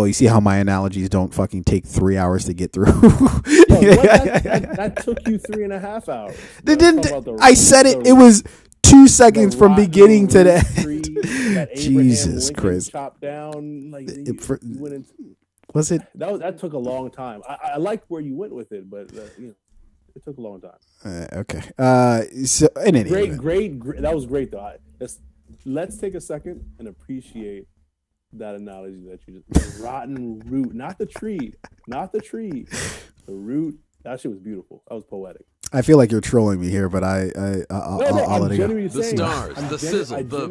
you see how my analogies don't fucking take 3 hours to get through.
That took you 3.5 hours.
They didn't. I said it. It was 2 seconds from beginning to the end. Jesus Christ!
Chopped down. Like
was it?
That took a long time. I liked where you went with it, but it took a long time.
Okay. So in any
great. That was great though. Let's take a second and appreciate that analogy that you just the rotten root, not the tree, the root. That shit was beautiful. That was poetic.
I feel like you're trolling me here, but I'll let it go.
The stars, the sizzle, the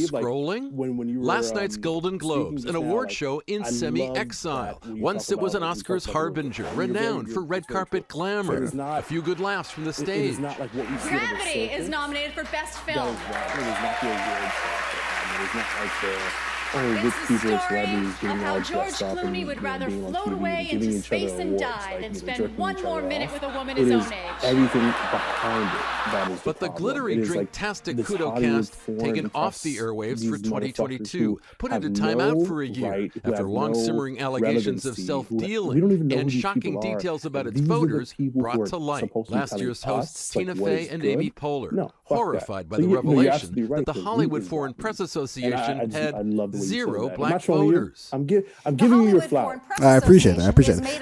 scrolling. When you were, last night's Golden Globes, an award show in semi-exile. Once it was an Oscars harbinger, renowned for red carpet glamour. A few good laughs from the stage.
Gravity is nominated for Best Film.
Rich people and celebrities getting all
George
dressed up
Clooney would rather float away into space and die than spend one more minute with a woman
his
own age.
Everything behind it that is
but the glittery Drinktastic Kudocast taken off the airwaves for 2022 put it in timeout for a year after long simmering allegations of self-dealing and shocking details about its voters brought to light. Last year's hosts Tina Fey and Amy Poehler, horrified by the revelation that the Hollywood Foreign Press Association had zero black voters.
I'm giving you your flower.
I appreciate it.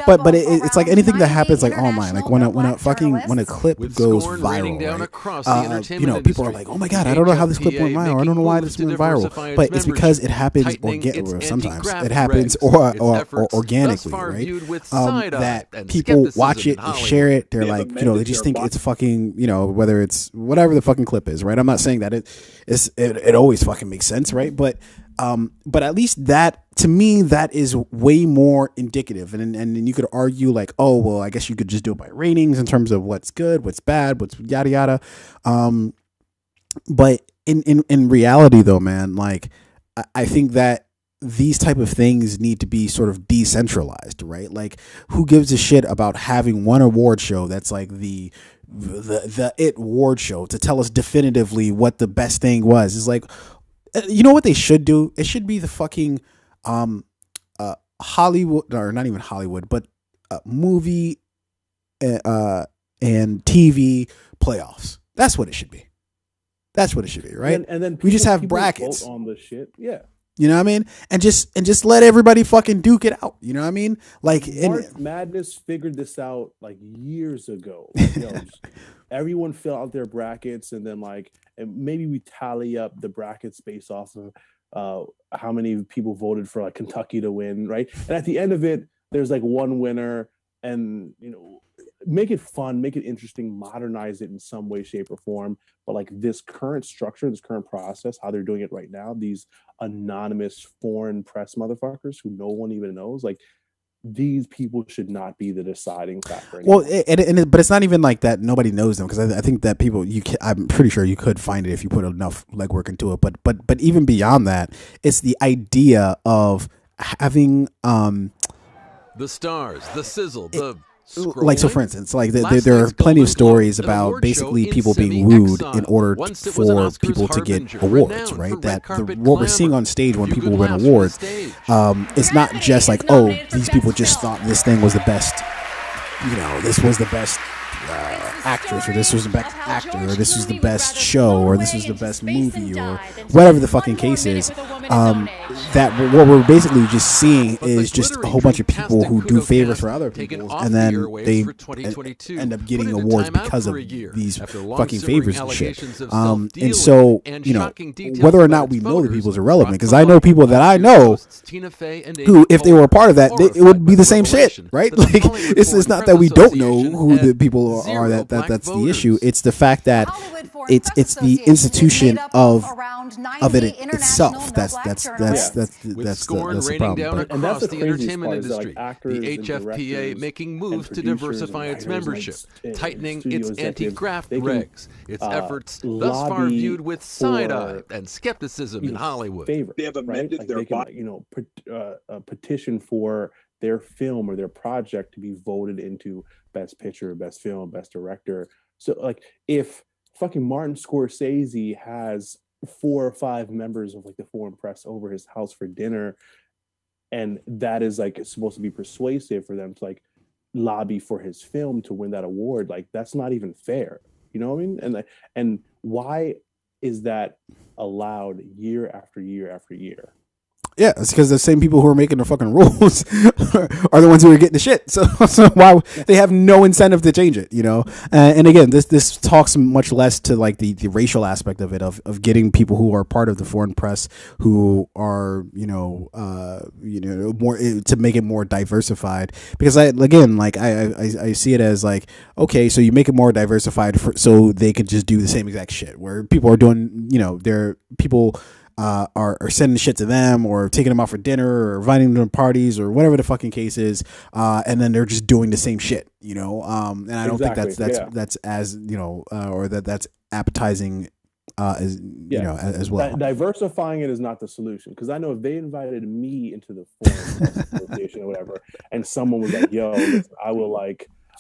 But it's like anything that happens like online, like when a clip goes viral, right? People are like, oh my god, I don't know how this clip went viral. I don't know why this went viral. But it's because it happens sometimes it happens or organically, right? That people watch it, they share it. They're like, they just think it's fucking, whether it's whatever the fucking clip is, right? I'm not saying that it always fucking makes sense, right? But at least that, to me, that is way more indicative. And you could argue like, oh, well, I guess you could just do it by ratings in terms of what's good, what's bad, what's yada yada. But in reality though, man, like I think that these type of things need to be sort of decentralized, right? Like who gives a shit about having one award show that's like the it award show to tell us definitively what the best thing was? Is like, you know what they should do? It should be the fucking Hollywood, or not even Hollywood, but movie and TV playoffs. That's what it should be. That's what it should be, right?
And then
we just have brackets
on the shit. Yeah.
You know what I mean? And just let everybody fucking duke it out. You know what I mean? Like
March Madness figured this out like years ago. Everyone fill out their brackets, and then and maybe we tally up the brackets based off of how many people voted for like Kentucky to win, right? And at the end of it, there's like one winner, and make it fun, make it interesting, modernize it in some way, shape, or form. But like this current structure, this current process, how they're doing it right now, these anonymous foreign press motherfuckers who no one even knows, like these people should not be the deciding factor anymore.
Well, but it's not even like that. Nobody knows them, because I think that people, I'm pretty sure you could find it if you put enough legwork into it. But even beyond that, it's the idea of having
the stars, the sizzle, the
like, so for instance, like there are plenty of stories about basically people being wooed in order for people to get awards, right? That what we're seeing on stage when people win awards, it's not just like, oh, these people just thought this thing was the best, this was the best actress, or this was the best actor, or this was the best show, or this was the best movie, or whatever the fucking case is. That what we're basically just seeing is just a whole bunch of people who do favors for other people, and then they end up getting awards because of these fucking favors and shit. And so, whether or not we know the people is irrelevant, because I know people that I know who, if they were a part of that, it would be the same shit, right? Like, it's not that we don't know who the people are that's the issue. It's the fact that it's the institution of it itself that's the problem.
And that's the entertainment industry. The HFPA making moves to diversify its membership, tightening its anti-graft regs, its efforts thus far viewed with side-eye and skepticism in Hollywood.
They have amended their petition for their film or their project to be voted into Best Picture, Best Film, Best Director. So, like, if fucking Martin Scorsese has 4 or 5 members of like the foreign press over his house for dinner, and that is like supposed to be persuasive for them to like lobby for his film to win that award, like that's not even fair. You know what I mean? And why is that allowed year after year after year?
Yeah, it's because the same people who are making the fucking rules are the ones who are getting the shit. So why they have no incentive to change it, And again, this talks much less to like the racial aspect of it, of getting people who are part of the foreign press who are more to make it more diversified. Because I see it as like, okay, so you make it more diversified so they could just do the same exact shit where people are doing, people are sending shit to them or taking them out for dinner or inviting them to parties or whatever the fucking case is, and then they're just doing the same shit, and I don't think that's as or that's appetizing as well.
Diversifying it is not the solution, because I know if they invited me into the foreign association or whatever, and someone was like, "Yo, listen,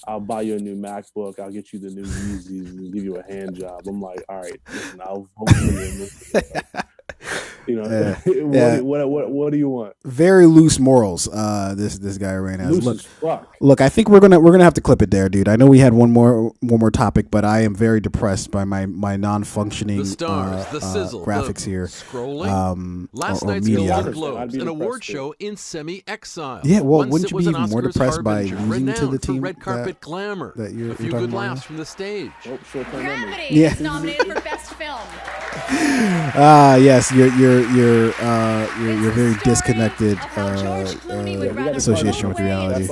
I'll buy you a new MacBook. I'll get you the new Yeezys and give you a hand job." I'm like, all right, listen, I'll vote for you. What do you want?
Very loose morals. This guy ran out.
Loose as fuck.
Look, I think we're gonna have to clip it there, dude. I know we had one more topic, but I am very depressed by my non-functioning graphics here.
Scrolling. Last night's Golden Globes, an award show in semi-exile.
Yeah, well, wouldn't you be even more depressed by losing to the team?
Red carpet glamour.
A
few good laughs from the stage.
Gravity is nominated for Best Film.
Yes, you're very disconnected association with reality.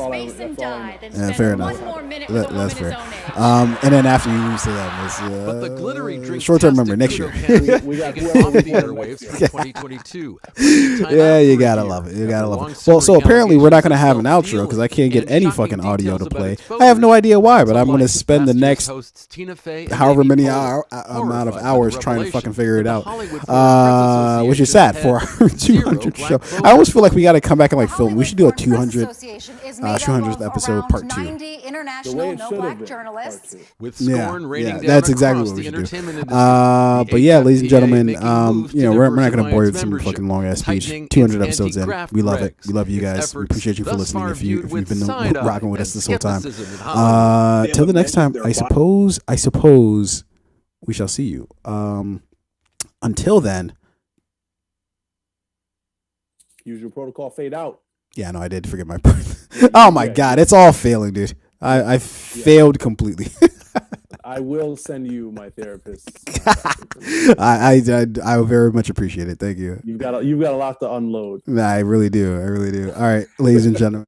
Fair enough. That's fair. And then after you say that,
but the glittery
short-term memory next year.
We got airwaves for 2022.
Yeah, you gotta love it. You gotta love it. Well, so apparently we're not gonna have an outro because I can't get any fucking audio to play. I have no idea why, but I'm gonna spend the next however many amount of hours trying to fucking figure it out. Which is sad for our 200th show. I almost feel like we got to come back and like film. We should do a 200th episode part 2. Yeah, that's exactly what we should do. But yeah, ladies and gentlemen, we're not going to bore you with some fucking long ass speech. 200 episodes in, we love it. We love you guys. We appreciate you for listening. If you've been rocking with us this whole time. Till the next time, I suppose we shall see you. Until then,
usual protocol, fade out.
Yeah, no, I did forget my part. Oh my god, it's all failing, dude. I failed completely.
I will send you my therapist.
I very much appreciate it. Thank you.
You've got a lot to unload.
Nah, I really do. All right, ladies and gentlemen.